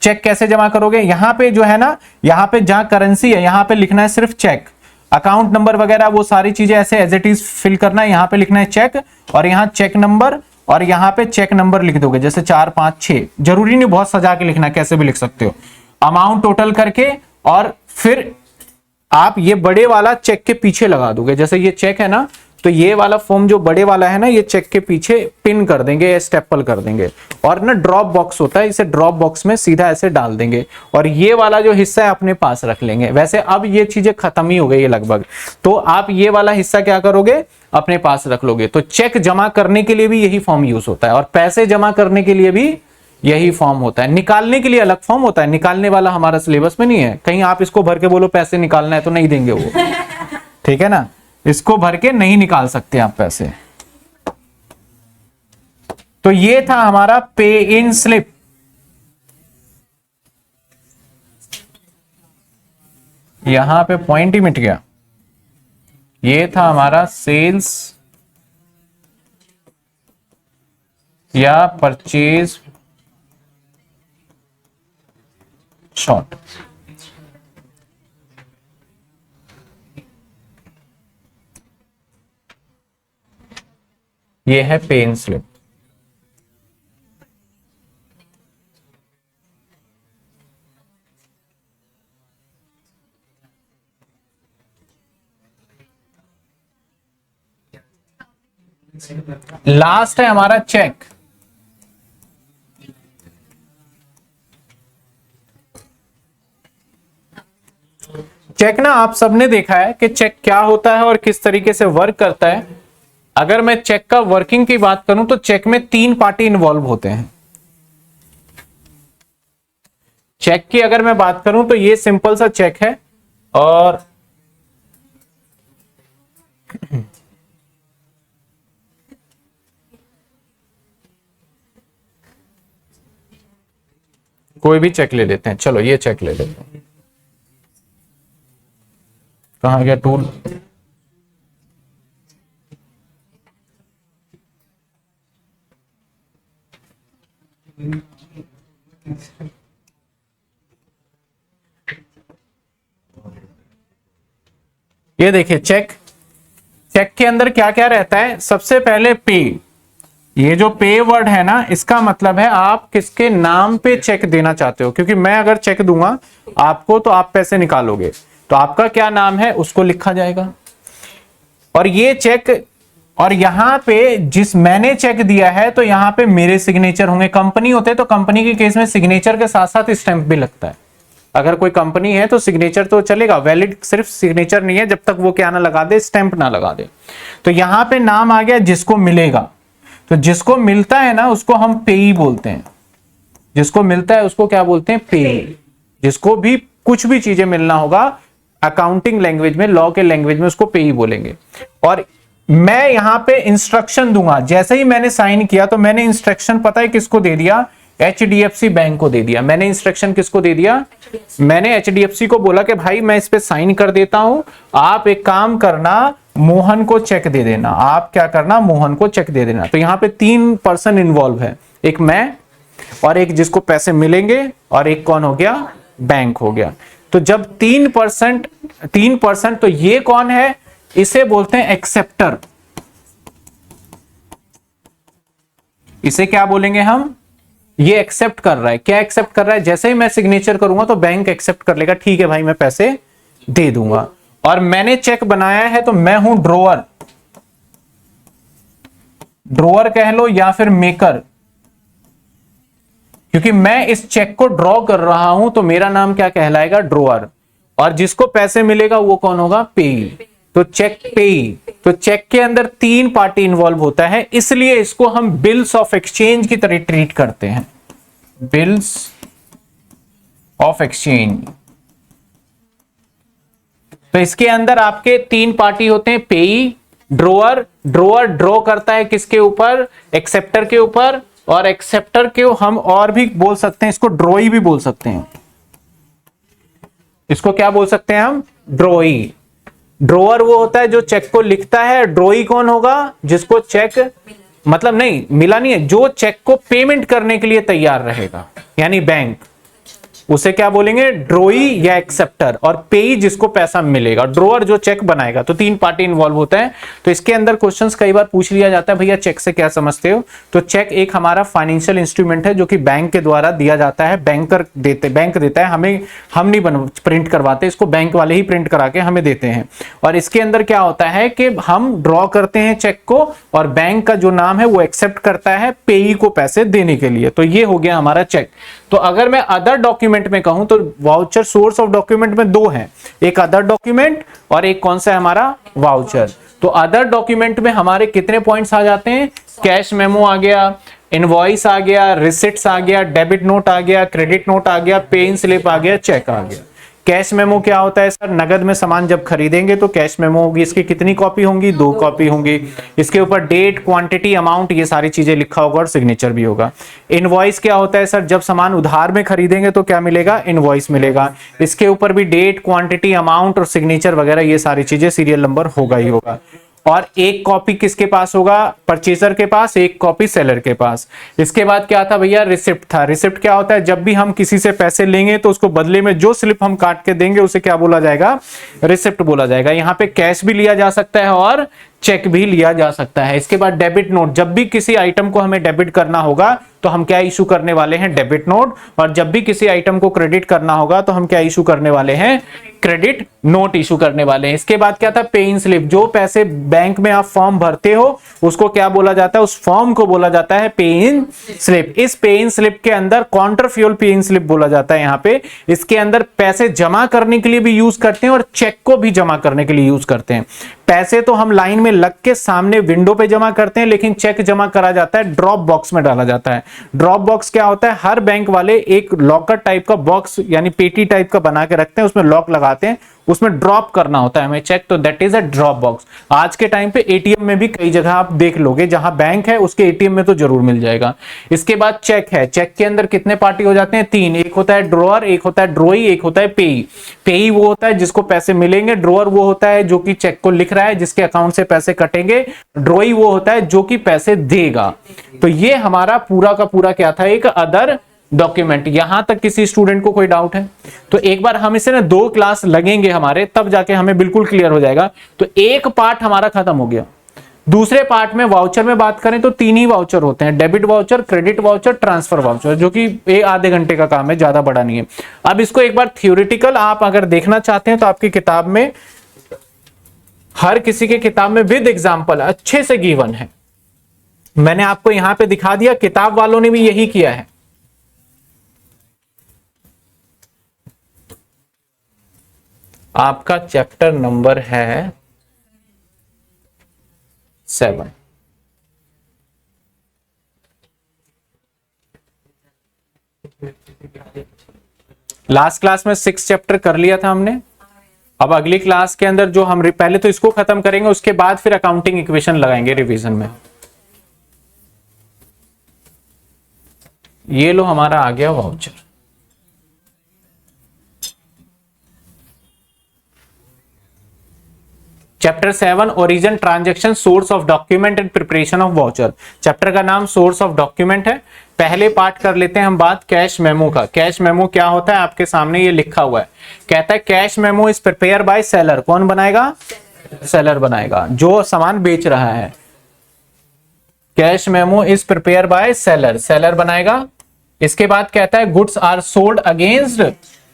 चेक कैसे जमा करोगे, यहां पे जो है ना, यहां पे जहां करेंसी है यहां पे लिखना है सिर्फ चेक, अकाउंट नंबर वगैरह वो सारी चीजें ऐसे एज इट इज फिल करना है। यहां पे लिखना है चेक, और यहां चेक नंबर, और यहां पे चेक नंबर लिख दोगे, जैसे 4 5 6, जरूरी नहीं बहुत सजा के लिखना, कैसे भी लिख सकते हो, अमाउंट टोटल करके। और फिर आप ये बड़े वाला चेक के पीछे लगा दोगे, जैसे ये चेक है ना, तो ये वाला फॉर्म जो बड़े वाला है ना, ये चेक के पीछे पिन कर देंगे, स्टेपल कर देंगे, और ना ड्रॉप बॉक्स होता है, इसे ड्रॉप बॉक्स में सीधा ऐसे डाल देंगे, और ये वाला जो हिस्सा है अपने पास रख लेंगे। वैसे अब ये चीजें खत्म ही हो गई है लगभग, तो आप ये वाला हिस्सा क्या करोगे, अपने पास रख लोगे। तो चेक जमा करने के लिए भी यही फॉर्म यूज होता है, और पैसे जमा करने के लिए भी यही फॉर्म होता है। निकालने के लिए अलग फॉर्म होता है, निकालने वाला हमारा सिलेबस में नहीं है। कहीं आप इसको भर के बोलो पैसे निकालना है तो नहीं देंगे वो, ठीक है ना, इसको भर के नहीं निकाल सकते आप पैसे। तो ये था हमारा पे इन स्लिप। यहां पे पॉइंट ही मिट गया। ये था हमारा सेल्स या परचेज शॉर्ट। ये है पे इन स्लिप। लास्ट है हमारा चेक। चेक ना आप सबने देखा है कि चेक क्या होता है और किस तरीके से वर्क करता है। अगर मैं चेक का वर्किंग की बात करूं तो चेक में 3 पार्टी इन्वॉल्व होते हैं। चेक की अगर मैं बात करूं तो ये सिंपल सा चेक है, और कोई भी चेक ले लेते हैं, चलो ये चेक ले लेते हैं। कहां गया टूल, ये देखिए चेक। चेक के अंदर क्या क्या रहता है, सबसे पहले पे। ये जो पे वर्ड है ना, इसका मतलब है आप किसके नाम पे चेक देना चाहते हो, क्योंकि मैं अगर चेक दूंगा आपको तो आप पैसे निकालोगे, तो आपका क्या नाम है उसको लिखा जाएगा। और ये चेक, और यहां पे जिस मैंने चेक दिया है तो यहां पे मेरे सिग्नेचर होंगे। कंपनी होते तो कंपनी के केस में सिग्नेचर के साथ साथ स्टैंप भी लगता है। अगर कोई कंपनी है तो सिग्नेचर तो चलेगा, वैलिड सिर्फ सिग्नेचर नहीं है जब तक वो क्या ना लगा दे, स्टैंप ना लगा दे। तो यहां पे नाम आ गया जिसको मिलेगा, तो जिसको मिलता है ना उसको हम पेई बोलते हैं। जिसको मिलता है उसको क्या बोलते हैं, पेई। जिसको भी कुछ भी चीजें मिलना होगा अकाउंटिंग लैंग्वेज में, लॉ के लैंग्वेज में उसको पेई बोलेंगे। और मैं यहां पे इंस्ट्रक्शन दूंगा, जैसे ही मैंने साइन किया तो मैंने इंस्ट्रक्शन पता है किसको दे दिया, HDFC बैंक को दे दिया। मैंने इंस्ट्रक्शन किसको दे दिया, मैंने HDFC को बोला कि भाई मैं इस पे साइन कर देता हूं, आप एक काम करना मोहन को चेक दे देना। आप क्या करना, मोहन को चेक दे देना। तो यहां पे 3 पर्सन इन्वॉल्व है, एक मैं, और एक जिसको पैसे मिलेंगे, और एक कौन हो गया, बैंक हो गया। तो जब 3% तो ये कौन है, इसे बोलते हैं एक्सेप्टर। इसे क्या बोलेंगे हम, ये एक्सेप्ट कर रहा है। क्या एक्सेप्ट कर रहा है, जैसे ही मैं सिग्नेचर करूंगा तो बैंक एक्सेप्ट कर लेगा, ठीक है भाई मैं पैसे दे दूंगा। और मैंने चेक बनाया है तो मैं हूं ड्रॉअर, ड्रॉअर कह लो या फिर मेकर, क्योंकि मैं इस चेक को ड्रॉ कर रहा हूं तो मेरा नाम क्या कहलाएगा, ड्रॉअर। और जिसको पैसे मिलेगा वो कौन होगा, पेई। तो चेक पेई। तो चेक के अंदर 3 पार्टी इन्वॉल्व होता है, इसलिए इसको हम बिल्स ऑफ एक्सचेंज की तरह ट्रीट करते हैं। Bills of exchange. तो इसके अंदर आपके तीन पार्टी होते हैं, पेई, ड्रोअर। ड्रोअर ड्रॉ करता है किसके ऊपर, एक्सेप्टर के ऊपर, और एक्सेप्टर के हम और भी बोल सकते हैं, इसको ड्रॉई भी बोल सकते हैं। इसको क्या बोल सकते हैं हम, ड्रॉई। ड्रोअर वो होता है जो चेक को लिखता है, ड्रॉई कौन होगा, जिसको चेक मतलब नहीं मिला नहीं है, जो चेक को पेमेंट करने के लिए तैयार रहेगा, यानी बैंक, उसे क्या बोलेंगे, ड्रोई या एक्सेप्टर। और पेई जिसको पैसा मिलेगा, ड्रोअर जो चेक बनाएगा। तो तीन पार्टी इन्वॉल्व होता है। तो इसके अंदर क्वेश्चंस कई बार पूछ लिया जाता है, भैया चेक से क्या समझते हो। तो चेक एक हमारा फाइनेंशियल इंस्ट्रूमेंट है जो कि बैंक के द्वारा दिया जाता है, बैंक देता है हमें, हम नहीं प्रिंट करवाते, इसको बैंक वाले ही प्रिंट करा के हमें देते हैं। और इसके अंदर क्या होता है कि हम ड्रॉ करते हैं चेक को, और बैंक का जो नाम है वो एक्सेप्ट करता है पेई को पैसे देने के लिए। तो ये हो गया हमारा चेक। तो अगर मैं अदर डॉक्यूमेंट में कहूं तो वाउचर सोर्स ऑफ डॉक्यूमेंट में दो हैं, एक अदर डॉक्यूमेंट और एक कौन सा है हमारा, वाउचर। तो अदर डॉक्यूमेंट में हमारे कितने पॉइंट्स आ जाते हैं, कैश मेमो आ गया, इनवॉइस आ गया, रिसिट्स आ गया, डेबिट नोट आ गया, क्रेडिट नोट आ गया, पे इन स्लिप आ गया, चेक आ गया। कैश मेमो क्या होता है सर, नगद में सामान जब खरीदेंगे तो कैश मेमो होगी, इसकी कितनी कॉपी होंगी, 2 कॉपी होंगी। इसके ऊपर डेट, क्वांटिटी, अमाउंट, ये सारी चीजें लिखा होगा और सिग्नेचर भी होगा। इनवॉइस क्या होता है सर, जब सामान उधार में खरीदेंगे तो क्या मिलेगा, इनवॉइस मिलेगा। इसके ऊपर भी डेट, क्वांटिटी, अमाउंट और सिग्नेचर वगैरह ये सारी चीजें, सीरियल नंबर होगा ही होगा। और एक कॉपी किसके पास होगा, परचेजर के पास, एक कॉपी सेलर के पास। इसके बाद क्या था भैया, रिसिप्ट था। रिसिप्ट क्या होता है, जब भी हम किसी से पैसे लेंगे तो उसको बदले में जो स्लिप हम काट के देंगे उसे क्या बोला जाएगा, रिसिप्ट बोला जाएगा। यहाँ पे कैश भी लिया जा सकता है और चेक भी लिया जा सकता है। इसके बाद डेबिट नोट, जब भी किसी आइटम को हमें डेबिट करना होगा तो हम क्या इशू करने वाले हैं, डेबिट नोट। और जब भी किसी आइटम को क्रेडिट करना होगा तो हम क्या इशू करने वाले हैं, क्रेडिट नोट इशू करने वाले हैं। इसके बाद क्या था, पे इन स्लिप। जो पैसे बैंक में आप फॉर्म भरते हो उसको क्या बोला जाता है, उस फॉर्म को बोला जाता है पे इन स्लिप। इस पे इन स्लिप के अंदर काउंटरफ्यूल पे इन स्लिप बोला जाता है यहाँ पे। इसके अंदर पैसे जमा करने के लिए भी यूज करते हैं और चेक को भी जमा करने के लिए यूज करते हैं। पैसे तो हम लाइन में लग के सामने विंडो पे जमा करते हैं, लेकिन चेक जमा करा जाता है ड्रॉप बॉक्स में डाला जाता है। ड्रॉप बॉक्स क्या होता है, हर बैंक वाले एक लॉकर टाइप का बॉक्स यानी पेटी टाइप का बना के रखते हैं, उसमें लॉक लगाते हैं, उसमें ड्रॉप करना होता है हमें चेक, तो that is a drop box. आज के टाइम पे एटीएम में भी कई जगह आप देख लोगे, जहां बैंक है उसके एटीएम में तो जरूर मिल जाएगा। इसके बाद चेक है। चेक के अंदर कितने पार्टी हो जाते हैं, 3। एक होता है ड्रॉअर, एक होता है ड्रॉई, एक होता है पेई। पेई वो होता है जिसको पैसे मिलेंगे, ड्रॉअर वो होता है जो कि चेक को लिख रहा है, जिसके अकाउंट से पैसे कटेंगे, ड्रॉई वो होता है जो कि पैसे देगा। तो ये हमारा पूरा का पूरा क्या था, एक अदर डॉक्यूमेंट। यहां तक किसी स्टूडेंट को कोई डाउट है तो एक बार हम इसे ना 2 क्लास लगेंगे हमारे, तब जाके हमें बिल्कुल क्लियर हो जाएगा। तो एक पार्ट हमारा खत्म हो गया। दूसरे पार्ट में वाउचर में बात करें तो 3 ही वाउचर होते हैं, debit voucher, credit voucher, transfer voucher, जो कि आधे घंटे का काम है, ज्यादा बड़ा नहीं है। अब इसको एक बार थ्योरेटिकल आप अगर देखना चाहते हैं तो आपकी किताब में, हर किसी के किताब में विद एग्जाम्पल अच्छे से गिवन है। मैंने आपको यहां पे दिखा दिया, किताब वालों ने भी यही किया है। आपका चैप्टर नंबर है 7। लास्ट क्लास में 6 चैप्टर कर लिया था हमने। अब अगली क्लास के अंदर जो हम पहले तो इसको खत्म करेंगे, उसके बाद फिर अकाउंटिंग इक्वेशन लगाएंगे रिवीजन में। ये लो हमारा आ गया voucher. Chapter 7 origin, transaction, source of document and preparation of voucher. Chapter का नाम सोर्स ऑफ डॉक्यूमेंट है। पहले पार्ट कर लेते हैं हम बात कैश मेमो का। कैश मेमो क्या होता है, आपके सामने ये लिखा हुआ है। कहता है cash memo is prepare by seller. कौन बनाएगा, सेलर बनाएगा, जो सामान बेच रहा है। Cash memo is prepare by seller, seller बनाएगा। इसके बाद कहता है goods are sold against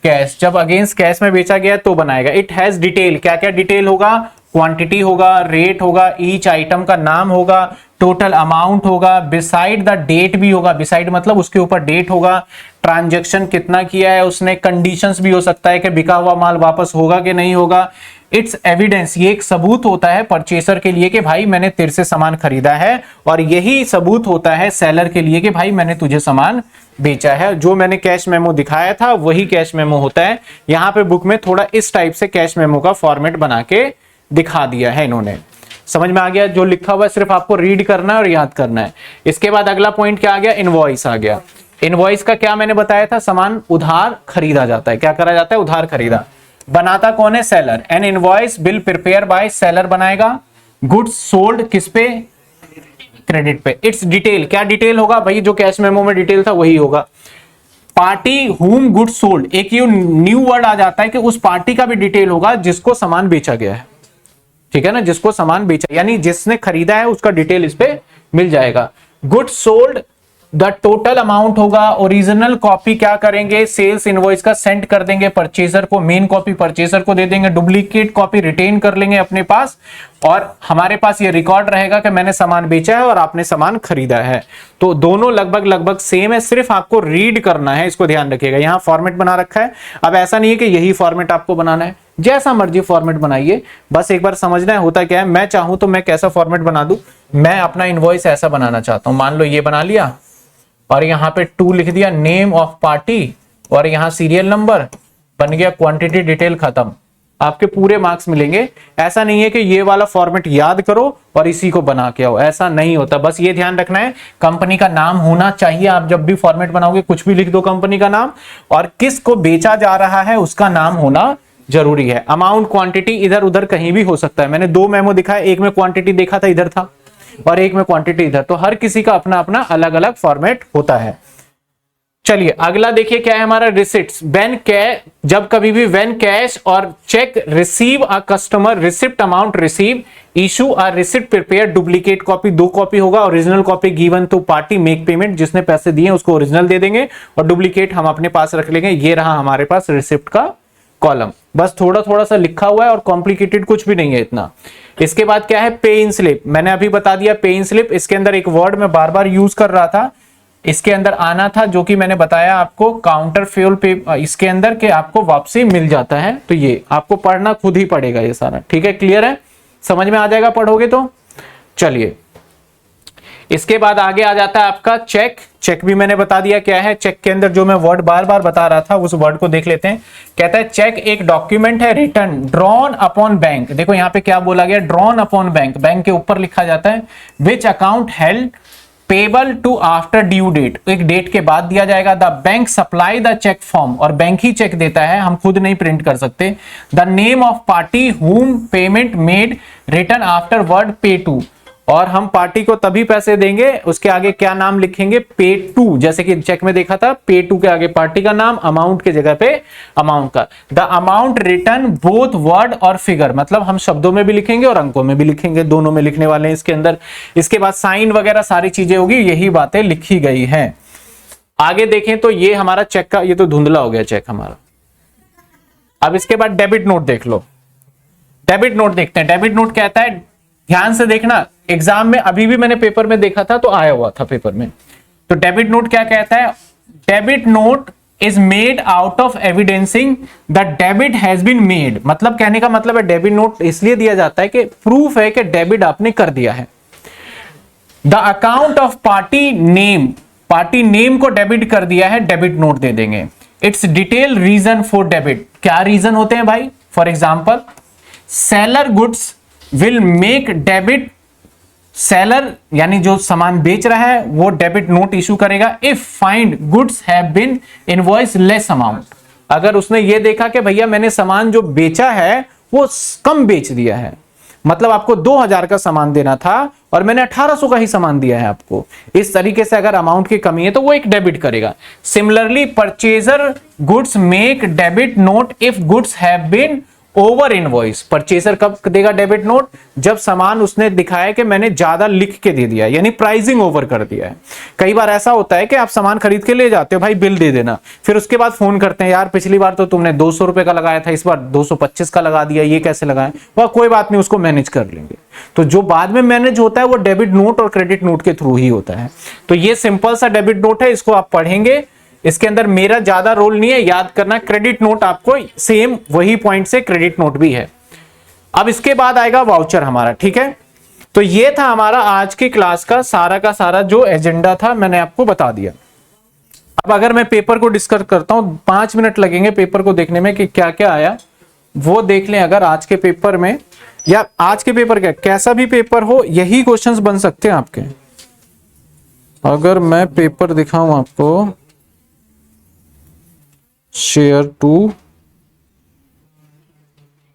cash, जब अगेंस्ट कैश में बेचा गया तो बनाएगा। इट हैज डिटेल, क्या क्या डिटेल होगा, क्वांटिटी होगा, रेट होगा, ईच आइटम का नाम होगा, टोटल अमाउंट होगा, बिसाइड द डेट भी होगा, बिसाइड मतलब उसके ऊपर डेट होगा, ट्रांजैक्शन कितना किया है उसने, कंडीशंस भी हो सकता है कि बिका हुआ माल वापस होगा कि नहीं होगा, इट्स एविडेंस, ये एक सबूत होता है परचेसर के लिए कि भाई मैंने तेरे से सामान खरीदा है, और यही सबूत होता है सेलर के लिए कि भाई मैंने तुझे सामान बेचा है। जो मैंने कैश मेमो दिखाया था वही कैश मेमो होता है। यहां पे बुक में थोड़ा इस टाइप से कैश मेमो का फॉर्मेट बना के दिखा दिया है इन्होंने। समझ में आ गया? जो लिखा हुआ है सिर्फ आपको रीड करना है और याद करना है। इसके बाद अगला पॉइंट क्या आ गया? इनवॉइस आ गया। इनवॉइस का क्या मैंने बताया था? सामान उधार खरीदा जाता है। क्या करा जाता है? उधार खरीदा। बनाता कौन है? Seller. N invoice bill prepare by seller बनाएगा। गुड्स सोल्ड किस पे? क्रेडिट पे। इट्स डिटेल, क्या डिटेल होगा भाई? जो कैश मेमो में डिटेल था वही होगा। पार्टी हुम गुड्स सोल्ड, एक ये न्यू वर्ड आ जाता है कि उस पार्टी का भी डिटेल होगा जिसको सामान बेचा गया है। ठीक है ना, जिसको सामान बेचा, यानी जिसने खरीदा है उसका डिटेल इस पे मिल जाएगा। Goods sold the total amount होगा। ओरिजिनल कॉपी क्या करेंगे? सेल्स इनवॉइस का सेंड कर देंगे परचेजर को, मेन कॉपी परचेजर को दे देंगे, डुप्लीकेट कॉपी रिटेन कर लेंगे अपने पास, और हमारे पास ये रिकॉर्ड रहेगा कि मैंने सामान बेचा है और आपने सामान खरीदा है। तो दोनों लगभग सेम है, सिर्फ आपको रीड करना है, इसको ध्यान रखिएगा। यहां फॉर्मेट बना रखा है। अब ऐसा नहीं है कि यही फॉर्मेट आपको बनाना है, जैसा मर्जी फॉर्मेट बनाइए, बस एक बार समझना है होता क्या है। मैं चाहूं तो मैं कैसा फॉर्मेट बना दूं, मैं अपना इनवॉइस ऐसा बनाना चाहता हूं। मान लो ये बना लिया और यहां पे 2 लिख दिया, नेम ऑफ पार्टी, और यहां सीरियल नंबर, बन गया क्वांटिटी डिटेल, खत्म। आपके पूरे मार्क्स मिलेंगे। ऐसा नहीं है कि ये वाला फॉर्मेट याद करो और इसी को बना के आओ, ऐसा नहीं होता। बस ये ध्यान रखना है कंपनी का नाम होना चाहिए। आप जब भी फॉर्मेट बनाओगे कुछ भी लिख दो कंपनी का नाम, और किसको बेचा जा रहा है उसका नाम होना जरूरी है। अमाउंट क्वांटिटी इधर उधर कहीं भी हो सकता है। मैंने 2 मेमो दिखाया, एक में क्वांटिटी देखा था इधर था और एक में क्वांटिटी इधर, तो हर किसी का अपना अपना अलग अलग फॉर्मेट होता है। चलिए अगला देखिए क्या है हमारा, रिसिप्ट्स। जब कभी भी व्हेन कैश और cheque receive a customer receipt amount receive issue a receipt prepare duplicate copy, 2 copy होगा। Original copy given to party make payment, जिसने पैसे दिए उसको ओरिजिनल दे देंगे और डुप्लीकेट हम अपने पास रख लेंगे। ये रहा हमारे पास रिसिप्ट का कॉलम। बस थोड़ा थोड़ा सा लिखा हुआ है और कॉम्प्लिकेटेड कुछ भी नहीं है इतना। इसके बाद क्या है? पे इन स्लिप। मैंने अभी बता दिया पे इन स्लिप। इसके अंदर एक वर्ड मैं बार बार यूज कर रहा था, इसके अंदर आना था, जो कि मैंने बताया आपको काउंटर फ्यूल पे, इसके अंदर के आपको वापसी मिल जाता है। तो ये आपको पढ़ना खुद ही पड़ेगा ये सारा। ठीक है, क्लियर है? समझ में आ जाएगा पढ़ोगे तो। चलिए इसके बाद आगे आ जाता है आपका चेक। चेक भी मैंने बता दिया क्या है। चेक के अंदर जो मैं वर्ड बार बार बता रहा था उस वर्ड को देख लेते हैं। कहता है चेक एक डॉक्यूमेंट है रिटर्न ड्रॉन अपॉन बैंक। देखो यहां पे क्या बोला गया? Drawn upon bank. बैंक के ऊपर लिखा जाता है which account held payable to after due date, एक डेट के बाद दिया जाएगा। The bank supply the cheque form, और बैंक ही चेक देता है, हम खुद नहीं प्रिंट कर सकते। The name of party whom payment made return after word pay to, और हम पार्टी को तभी पैसे देंगे, उसके आगे क्या नाम लिखेंगे? पे टू। जैसे कि चेक में देखा था, पे टू के आगे पार्टी का नाम, अमाउंट के जगह पे अमाउंट का। The amount return both word और फिगर, मतलब हम शब्दों में भी लिखेंगे और अंकों में भी लिखेंगे, दोनों में लिखने वाले हैं इसके अंदर। इसके बाद साइन वगैरह सारी चीजें होगी, यही बातें लिखी गई हैं। आगे देखें तो ये हमारा चेक का, ये तो धुंधला हो गया चेक हमारा। अब इसके बाद डेबिट नोट देख लो। डेबिट नोट देखते हैं। डेबिट नोट कहता है, ध्यान से देखना, एग्जाम में अभी भी मैंने पेपर में देखा था तो आया हुआ था पेपर में। तो डेबिट नोट क्या कहता है? Debit note is made out of evidencing the debit has been made. मतलब कहने का मतलब है डेबिट नोट इसलिए दिया जाता है कि प्रूफ है कि डेबिट आपने कर दिया है। The account of party name, party name को डेबिट कर दिया है, डेबिट नोट दे देंगे। Its detail reason for debit, क्या रीजन होते हैं भाई? For example seller goods will make debit, seller यानी जो सामान बेच रहा है वो डेबिट नोट इशू करेगा if find goods have been invoice less amount. अगर उसने ये देखा कि भैया मैंने सामान जो बेचा है वो कम बेच दिया है, मतलब आपको 2000 का सामान देना था और मैंने 1800 का ही सामान दिया है आपको, इस तरीके से अगर अमाउंट की कमी है तो वो एक डेबिट करेगा। Similarly purchaser goods make debit note if goods have been over invoice. Purchaser कब देगा डेबिट नोट? जब सामान उसने दिखाया कि मैंने ज्यादा लिख के दे दिया, यानी प्राइसिंग ओवर कर दिया है। कई बार ऐसा होता है कि आप सामान खरीद के ले जाते हो, भाई बिल दे देना, फिर उसके बाद फोन करते हैं यार पिछली बार तो तुमने 200 रुपए का लगाया था, इस बार 225 का लगा दिया, ये कैसे लगाया? वह कोई बात नहीं, उसको मैनेज कर लेंगे। तो जो बाद में मैनेज होता है वो डेबिट नोट और क्रेडिट नोट के थ्रू ही होता है। तो ये सिंपल सा डेबिट नोट है, इसको आप पढ़ेंगे, इसके अंदर मेरा ज्यादा रोल नहीं है, याद करना। क्रेडिट नोट आपको सेम वही पॉइंट से क्रेडिट नोट भी है। अब इसके बाद आएगा वाउचर हमारा, ठीक है। तो ये था हमारा आज की क्लास का सारा जो एजेंडा था मैंने आपको बता दिया। अब अगर मैं पेपर को डिस्कस करता हूं, 5 मिनट लगेंगे पेपर को देखने में कि क्या क्या आया, वो देख लें। अगर आज के पेपर में, या आज के पेपर क्या, कैसा भी पेपर हो, यही क्वेश्चंस बन सकते हैं आपके। अगर मैं पेपर दिखाऊं आपको, शेयर टू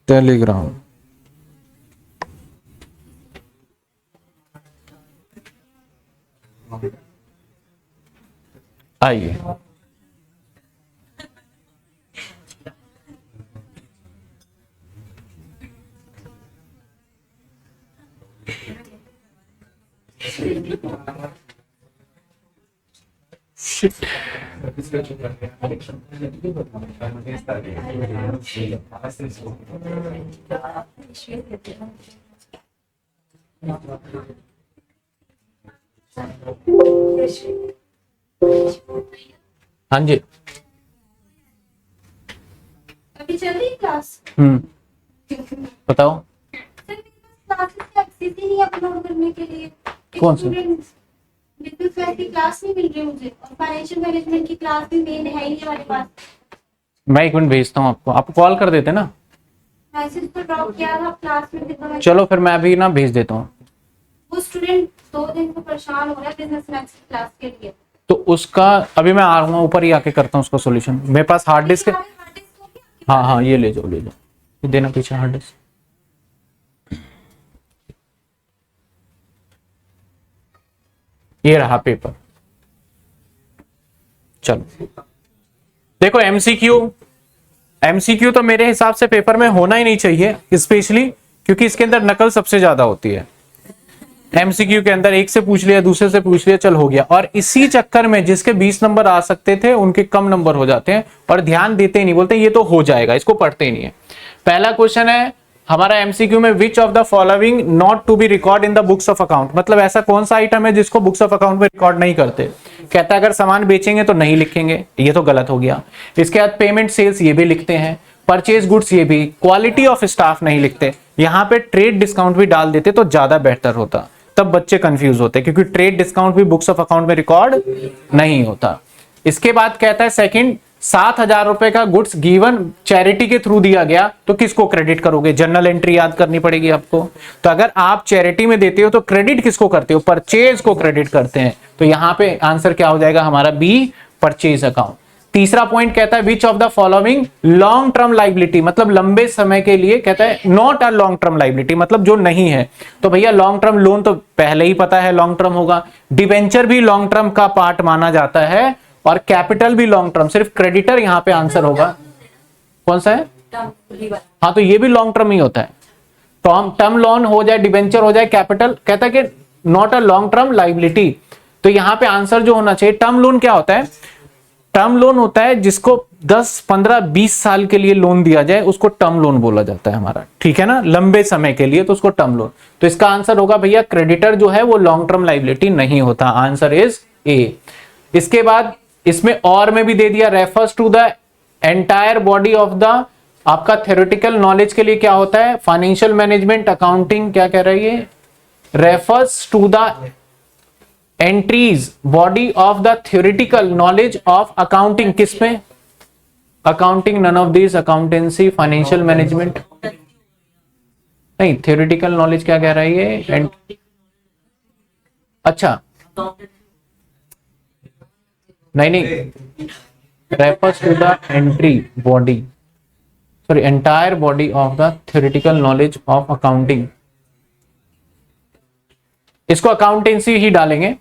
टेलीग्राम, आइए। शिट, हाँ जी, अभी चल रही क्लास? बताओ। एक्सेस ही नहीं अपलोड करने के लिए। कौन सा? बिल्कुल की क्लास नहीं मिल रही मुझे, और फाइनेंशियल मैनेजमेंट की क्लास भी मेन है ही नहीं हमारे पास। मैं एक मिनट भेजता हूँ आपको, आप कॉल कर देते ना। मैसेज तो ड्रॉप किया था क्लास में, तो चलो फिर मैं अभी ना भेज देता हूँ। वो स्टूडेंट 2 दिन से परेशान हो रहा है बिजनेस मैथ्स की क्लास के लिए। तो उसका अभी मैं आ रहा हूँ, ऊपर ही आके करता हूँ उसका सॉल्यूशन। मेरे पास हार्ड डिस्क है। हाँ हाँ, ये ले जाओ, ले जाओ, ये देना पीछे हार्ड डिस्क। ये रहा पेपर। चलो देखो, एमसीक्यू तो मेरे हिसाब से पेपर में होना ही नहीं चाहिए, स्पेशली क्योंकि इसके अंदर नकल सबसे ज्यादा होती है। एमसीक्यू के अंदर एक से पूछ लिया, दूसरे से पूछ लिया, चल हो गया। और इसी चक्कर में जिसके 20 नंबर आ सकते थे उनके कम नंबर हो जाते हैं, और ध्यान देते ही नहीं, बोलते ये तो हो जाएगा, इसको पढ़ते ही नहीं है। पहला क्वेश्चन है हमारा एमसीक्यू में, which of the following not to be record in the books of account, मतलब ऐसा कौन सा आइटम है जिसको बुक्स ऑफ अकाउंट में रिकॉर्ड नहीं करते। कहता है अगर सामान बेचेंगे तो नहीं लिखेंगे, ये तो गलत हो गया। इसके बाद पेमेंट सेल्स ये भी लिखते हैं, परचेज गुड्स ये भी, क्वालिटी ऑफ स्टाफ नहीं लिखते। यहाँ पे ट्रेड डिस्काउंट भी डाल देते तो ज्यादा बेहतर होता, तब बच्चे कंफ्यूज होते, क्योंकि ट्रेड डिस्काउंट भी बुक्स ऑफ अकाउंट में रिकॉर्ड नहीं होता। इसके बाद कहता है सेकंड, 7,000 रुपए का गुड्स गिवन चैरिटी के थ्रू दिया गया तो किसको क्रेडिट करोगे, जर्नल एंट्री याद करनी पड़ेगी आपको। तो अगर आप चैरिटी में देते हो तो क्रेडिट किसको करते हो, परचेज को क्रेडिट करते हैं। तो यहां पे आंसर क्या हो जाएगा हमारा, बी, परचेज अकाउंट। तीसरा पॉइंट कहता है विच of the following long term liability, मतलब लंबे समय के लिए, कहता है not a long term liability, मतलब जो नहीं है। तो भैया लॉन्ग टर्म लोन तो पहले ही पता है लॉन्ग टर्म होगा, डिबेंचर भी लॉन्ग टर्म का पार्ट माना जाता है, और कैपिटल भी लॉन्ग टर्म, सिर्फ क्रेडिटर यहां पे आंसर होगा। कौन सा है? हाँ, तो ये भी लॉन्ग टर्म ही होता है। टर्म लोन हो जाए, डिबेंचर हो जाए, कैपिटल, कहता है कि not a long term liability. तो यहां पे आंसर जो होना चाहिए, टर्म लोन क्या होता है, टर्म लोन होता है जिसको 10, 15, 20 साल के लिए लोन दिया जाए, उसको टर्म लोन बोला जाता है हमारा, ठीक है ना, लंबे समय के लिए, तो उसको टर्म लोन। तो इसका आंसर होगा भैया, क्रेडिटर जो है वो लॉन्ग टर्म लाइबिलिटी नहीं होता, आंसर इज ए। इसके बाद इसमें और में भी दे दिया, refers to the entire body of the, आपका थ्योरेटिकल नॉलेज के लिए क्या होता है, फाइनेंशियल मैनेजमेंट, अकाउंटिंग, क्या कह रही है, refers to the entries body of the theoretical knowledge of accounting, किसमें, accounting, none of this, accountancy, financial management, नहीं, थ्योरेटिकल नॉलेज क्या कह रही है, अच्छा नहीं, refers to the entry body, sorry, entire body of the theoretical knowledge of accounting. इसको accountancy ही डालेंगे,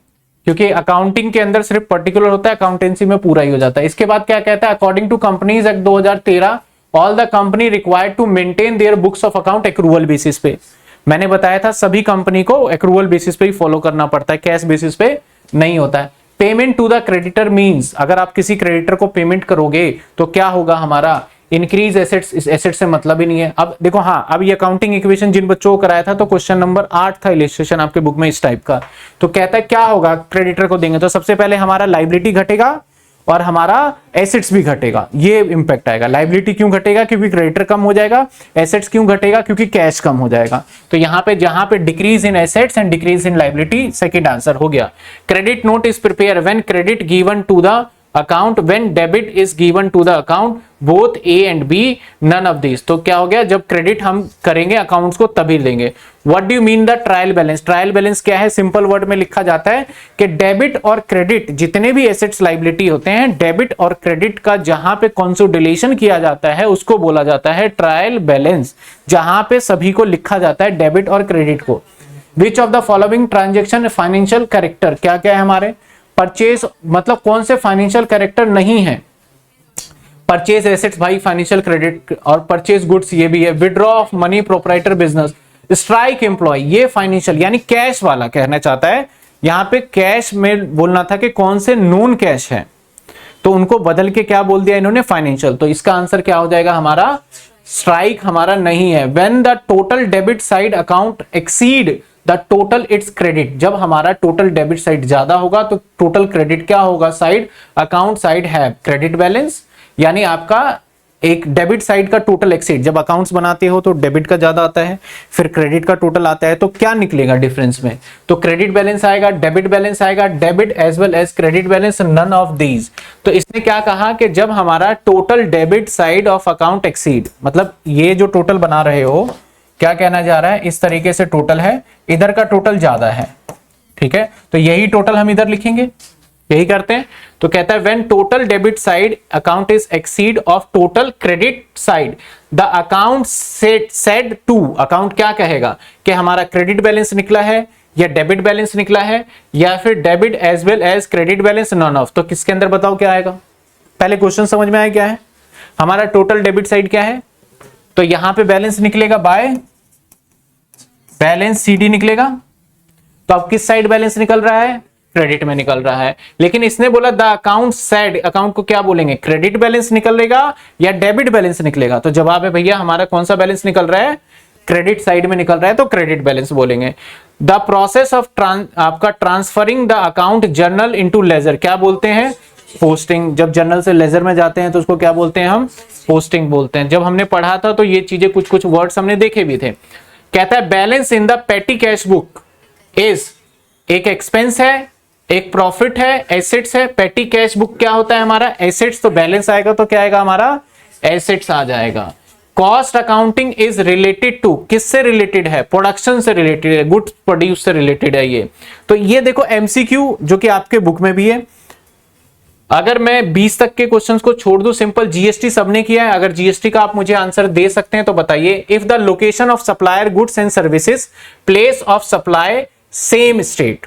क्योंकि अकाउंटिंग के अंदर सिर्फ पर्टिकुलर होता है, अकाउंटेंसी में पूरा ही हो जाता है। इसके बाद क्या कहता है, according to companies act 2013 all the company required to maintain their books of account accrual basis पे। मैंने बताया था सभी कंपनी को एक्रूवल बेसिस पे ही फॉलो करना पड़ता है, कैश बेसिस पे नहीं होता है। Payment to the creditor means, अगर आप किसी क्रेडिटर को पेमेंट करोगे तो क्या होगा हमारा, इंक्रीज एसेट्स, इस एसेट से मतलब ही नहीं है। अब देखो, हाँ, अब ये अकाउंटिंग इक्वेशन जिन बच्चों को कराया था, तो क्वेश्चन नंबर 8 था इलस्ट्रेशन आपके बुक में इस टाइप का। तो कहता है क्या होगा, क्रेडिटर को देंगे तो सबसे पहले हमारा लाइबिलिटी घटेगा, और हमारा एसेट्स भी घटेगा, ये इंपैक्ट आएगा। लायबिलिटी क्यों घटेगा? क्योंकि क्रेडिटर कम हो जाएगा। एसेट्स क्यों घटेगा? क्योंकि कैश कम हो जाएगा। तो यहाँ पे जहां पे decrease in assets and decrease in liability, second answer हो गया। Credit note is prepare when credit given to the account, when debit is given to the account, both A and B, none of this. तो क्या हो गया? जब credit हम करेंगे accounts को तभी लेंगे। What do you mean the trial balance? Trial balance क्या है? सिंपल वर्ड में लिखा जाता है कि डेबिट और क्रेडिट, जितने भी एसेट्स लायबिलिटी होते हैं, डेबिट और क्रेडिट का जहां पे कंसोलिडेशन किया जाता है उसको बोला जाता है ट्रायल बैलेंस, जहां पे सभी को लिखा जाता है डेबिट और क्रेडिट को। विच of the following transaction financial character, क्या क्या है हमारे? परचेज, मतलब कौन से फाइनेंशियल कैरेक्टर नहीं है? परचेज एसेट्स भाई फाइनेंशियल क्रेडिट, और परचेज गुड्स ये भी है। Withdraw of money proprietor business, strike employ, ये फाइनेंशियल यानी कैश वाला कहना चाहता है। यहां पे कैश में बोलना था कि कौन से नॉन कैश है, तो उनको बदल के क्या बोल दिया इन्होंने? फाइनेंशियल। तो इसका आंसर क्या हो जाएगा हमारा? स्ट्राइक हमारा नहीं है। When the total debit side account exceed the total it's credit, जब हमारा टोटल डेबिट साइड ज्यादा होगा तो टोटल क्रेडिट क्या होगा? साइड अकाउंट साइड है क्रेडिट बैलेंस, यानी आपका एक डेबिट साइड का टोटल एक्सीड, जब अकाउंट्स बनाते हो तो डेबिट का ज्यादा आता है, फिर क्रेडिट का टोटल आता है, तो क्या निकलेगा डिफरेंस में? तो क्रेडिट बैलेंस आएगा, डेबिट बैलेंस आएगा, debit as well as credit balance, none of these. तो इसने क्या कहा कि जब हमारा total debit side of account exceed, मतलब ये जो टोटल बना रहे हो, क्या कहना जा रहा है? इस तरीके से टोटल है, इधर का टोटल ज्यादा है, ठीक है, तो यही टोटल हम इधर लिखेंगे, यही करते हैं। तो कहता है when total debit side account is exceed of total credit side, the account said to, account क्या कहेगा कि हमारा क्रेडिट बैलेंस निकला है या डेबिट बैलेंस निकला है या फिर debit as well as credit balance, none of. तो किसके अंदर बताओ क्या आएगा? पहले क्वेश्चन समझ में आया क्या है? हमारा टोटल डेबिट साइड क्या है? तो यहां पे बैलेंस निकलेगा बाय बैलेंस सीडी निकलेगा। तो अब किस साइड बैलेंस निकल रहा है? क्रेडिट में निकल रहा है। लेकिन इसने बोला द अकाउंट साइड, अकाउंट को क्या बोलेंगे? क्रेडिट बैलेंस निकलेगा या डेबिट बैलेंस निकलेगा? तो जवाब है भैया हमारा कौन सा बैलेंस निकल रहा है? क्रेडिट साइड में निकल रहा है, तो क्रेडिट बैलेंस बोलेंगे। द प्रोसेस ऑफ आपका transferring the account journal into ledger, क्या बोलते हैं? पोस्टिंग। जब जर्नल से लेजर में जाते हैं तो उसको क्या बोलते हैं हम? पोस्टिंग बोलते हैं। जब हमने पढ़ा था तो ये चीजें कुछ कुछ वर्ड्स हमने देखे भी थे। कहता है बैलेंस इन द पेटी कैश बुक इज, एक एक्सपेंस है, एक प्रॉफिट है, एसेट्स है। पेटी कैश बुक क्या होता है हमारा? एसेट्स। तो बैलेंस आएगा तो क्या आएगा हमारा? एसेट्स आ जाएगा। Cost accounting is related to, किससे रिलेटेड है? प्रोडक्शन से रिलेटेड है, गुड्स प्रोड्यूस से रिलेटेड है ये। तो ये देखो एमसीक्यू जो कि आपके बुक में भी है। अगर मैं 20 तक के क्वेश्चंस को छोड़ दूं, सिंपल जीएसटी सबने किया है, अगर जीएसटी का आप मुझे आंसर दे सकते हैं तो बताइए। If the location of supplier goods and services, place of supply same state,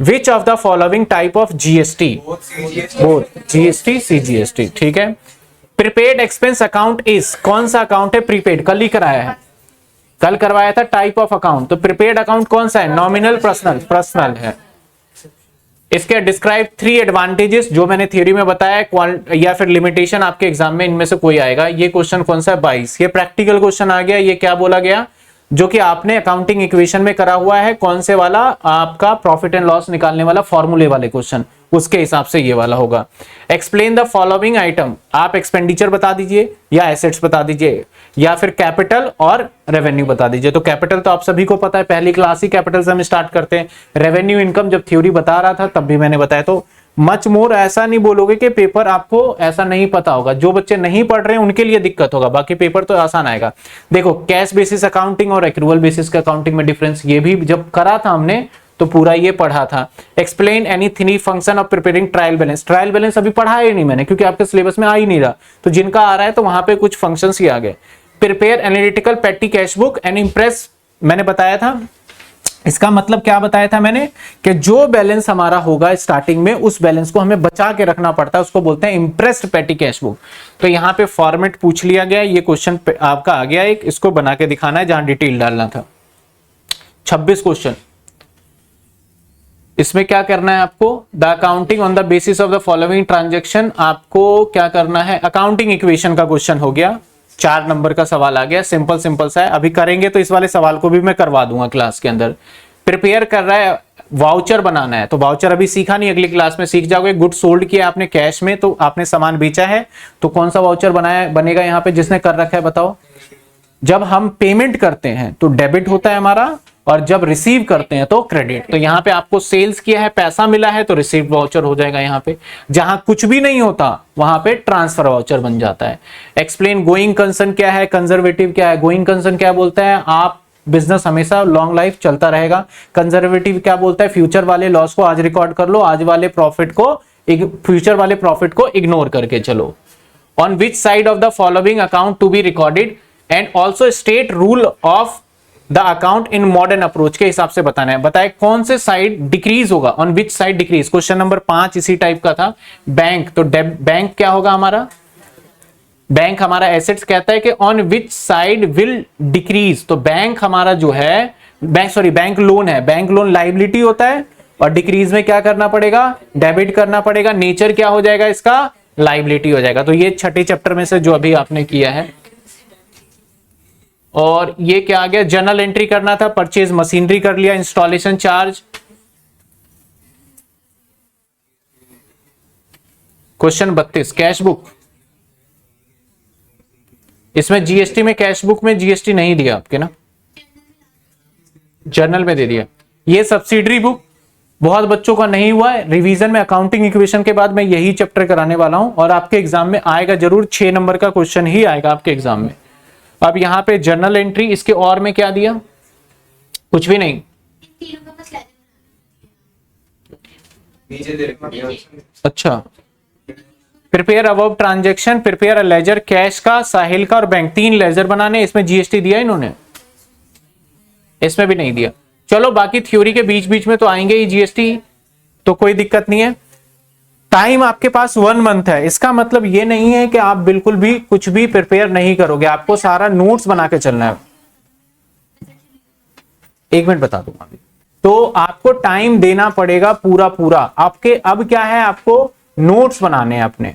which of the following type of GST? Both GST CGST, ठीक है। प्रीपेड एक्सपेंस अकाउंट इज, कौन सा अकाउंट है? प्रीपेड, कल ही कराया है, कल करवाया था टाइप ऑफ अकाउंट। तो प्रीपेड अकाउंट कौन सा है? नॉमिनल, पर्सनल, पर्सनल है। इसके डिस्क्राइब 3 एडवांटेजेस, जो मैंने थ्योरी में बताया, या फिर लिमिटेशन आपके एग्जाम में इनमें से कोई आएगा। ये क्वेश्चन कौन सा है? 22। ये प्रैक्टिकल क्वेश्चन आ गया। ये क्या बोला गया? जो कि आपने अकाउंटिंग इक्वेशन में करा हुआ है, कौन से वाला? आपका प्रॉफिट एंड लॉस निकालने वाला फॉर्मूले वाले क्वेश्चन, उसके हिसाब से ये वाला होगा। एक्सप्लेन द फॉलोइंग आइटम, आप एक्सपेंडिचर बता दीजिए या एसेट्स बता दीजिए या फिर कैपिटल और रेवेन्यू बता दीजिए। तो कैपिटल तो आप सभी को पता है, पहली क्लास ही कैपिटल से हम स्टार्ट करते हैं। रेवेन्यू इनकम जब थ्योरी बता रहा था तब भी मैंने बताया। तो मच मोर ऐसा नहीं बोलोगे कि पेपर आपको ऐसा नहीं पता होगा। जो बच्चे नहीं पढ़ रहे हैं उनके लिए दिक्कत होगा, बाकी पेपर तो आसान आएगा। देखो कैश बेसिस अकाउंटिंग और एक्रूवल बेसिस का अकाउंटिंग में डिफरेंस, ये भी जब करा था हमने तो पूरा ये पढ़ा था। Explain any three function of preparing trial balance, trial balance अभी पढ़ा ही नहीं मैंने, क्योंकि आपके सिलेबस में आ ही नहीं रहा। तो जिनका आ रहा है तो वहां पे कुछ फंक्शंस ही आ गए। प्रिपेयर एनालिटिकल पेटी कैश बुक एंड इंप्रेस, मैंने बताया था। इसका मतलब क्या बताया था मैंने? कि जो बैलेंस हमारा होगा स्टार्टिंग में, उस बैलेंस को हमें बचा के रखना पड़ता है, उसको बोलते हैं इंप्रेस्ड पेटी कैश बुक। तो यहाँ पे फॉर्मेट पूछ लिया गया, ये क्वेश्चन आपका आ गया एक, इसको बना के दिखाना है जहां डिटेल डालना था। 26 क्वेश्चन, इसमें क्या करना है आपको? The accounting on the basis of the following transaction, आपको क्या करना है? अकाउंटिंग इक्वेशन का क्वेश्चन हो गया, 4 नंबर का सवाल आ गया, सिंपल सा है। अभी करेंगे तो इस वाले सवाल को भी मैं करवा दूंगा क्लास के अंदर। प्रिपेयर कर रहा है वाउचर बनाना है, तो वाउचर अभी सीखा नहीं, अगली क्लास में सीख जाओगे। गुड सोल्ड किया आपने कैश में, तो आपने सामान बेचा है, तो कौन सा वाउचर बनाया बनेगा यहाँ पे, जिसने कर रखा है बताओ। जब हम पेमेंट करते हैं तो डेबिट होता है हमारा, और जब रिसीव करते हैं तो क्रेडिट। तो यहाँ पे आपको सेल्स किया है, पैसा मिला है, तो रिसीव वाउचर हो जाएगा यहाँ पे। जहां कुछ भी नहीं होता वहां पे ट्रांसफर वाउचर बन जाता है। एक्सप्लेन गोइंग कंसर्न क्या है, कंजर्वेटिव क्या है। गोइंग कंसर्न क्या बोलता है, आप बिजनेस हमेशा लॉन्ग लाइफ चलता रहेगा। कंजर्वेटिव क्या बोलता है, फ्यूचर वाले लॉस को आज रिकॉर्ड कर लो, आज वाले प्रॉफिट को, फ्यूचर वाले प्रॉफिट को इग्नोर करके चलो। On which side of the following account to be recorded and also state rule of the account in modern approach के हिसाब से बताना है। बताए कौन से साइड डिक्रीज होगा, on which side decrease. Question number 5 इसी टाइप का था। बैंक, तो बैंक क्या होगा हमारा, बैंक हमारा एसेट्स कहता है कि on which side will decrease. तो बैंक हमारा जो है, बैंक लोन है, बैंक लोन लाइबिलिटी होता है, और डिक्रीज में क्या करना पड़ेगा, डेबिट करना पड़ेगा। नेचर क्या हो जाएगा इसका, लाइबिलिटी हो जाएगा। तो ये छठे चैप्टर में से जो अभी आपने किया है। और ये क्या आ गया, जर्नल एंट्री करना था, परचेज मशीनरी कर लिया, installation charge. Question 32 cash book, इसमें जीएसटी में, कैश बुक में जीएसटी नहीं दिया आपके ना, जर्नल में दे दिया। ये सब्सिडरी बुक बहुत बच्चों का नहीं हुआ है, रिवीजन में अकाउंटिंग इक्वेशन के बाद मैं यही चैप्टर कराने वाला हूं, और आपके एग्जाम में आएगा जरूर, 6 नंबर का क्वेश्चन ही आएगा आपके एग्जाम में। अब यहां पे जर्नल एंट्री, इसके और में क्या दिया, कुछ भी नहीं। अच्छा, prepare above transaction, prepare a ledger, cash का, साहिल का और बैंक, 3 लेजर बनाने। इसमें जीएसटी दिया इन्होंने, इसमें भी नहीं दिया। चलो बाकी थ्योरी के बीच बीच में तो आएंगे ही जीएसटी, तो कोई दिक्कत नहीं है। टाइम आपके पास 1 मंथ है, इसका मतलब ये नहीं है कि आप बिल्कुल भी कुछ भी प्रिपेयर नहीं करोगे, आपको सारा नोट्स बना के चलना है। 1 मिनट बता दूंगा अभी। तो आपको टाइम देना पड़ेगा पूरा पूरा। आपके अब क्या है, आपको नोट्स बनाने हैं अपने।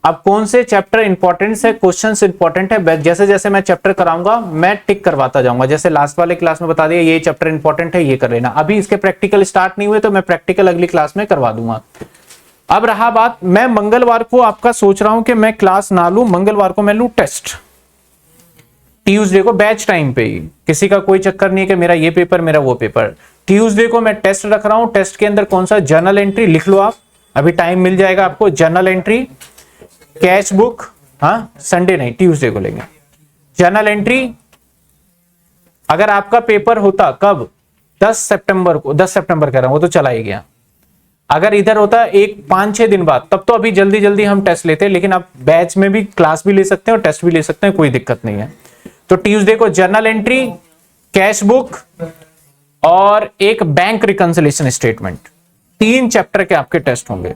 अब कौन से चैप्टर इंपॉर्टेंट है, क्वेश्चंस इंपॉर्टेंट है, जैसे जैसे मैं चैप्टर कराऊंगा मैं टिक करवाता जाऊंगा। जैसे लास्ट वाले क्लास में बता दिया ये चैप्टर इंपॉर्टेंट है, ये कर लेना। अभी इसके प्रैक्टिकल स्टार्ट नहीं हुए, तो मैं प्रैक्टिकल अगली क्लास में करवा दूंगा। अब रहा बात, मैं मंगलवार को आपका सोच रहा हूं कि मैं क्लास ना लूं, मंगलवार को मैं लूं टेस्ट, ट्यूसडे को बैच टाइम पे ही। किसी का कोई चक्कर नहीं है कि मेरा ये पेपर मेरा वो पेपर। ट्यूसडे को मैं टेस्ट रख रहा हूं, टेस्ट के अंदर कौन सा, जर्नल एंट्री लिख लो आप, अभी टाइम मिल जाएगा आपको। जर्नल एंट्री, कैश बुक, हाँ संडे नहीं ट्यूसडे को लेंगे। जर्नल एंट्री, अगर आपका पेपर होता कब, 10 सितंबर को, 10 सितंबर कह रहा हूं, वो तो चला ही गया। अगर इधर होता 5-6 दिन बाद, तब तो अभी जल्दी जल्दी हम टेस्ट लेते हैं, लेकिन आप बैच में भी क्लास भी ले सकते हैं और टेस्ट भी ले सकते हैं, कोई दिक्कत नहीं है। तो ट्यूसडे को जर्नल एंट्री, कैश बुक और एक बैंक रिकंसिलिएशन स्टेटमेंट, 3 चैप्टर के आपके टेस्ट होंगे।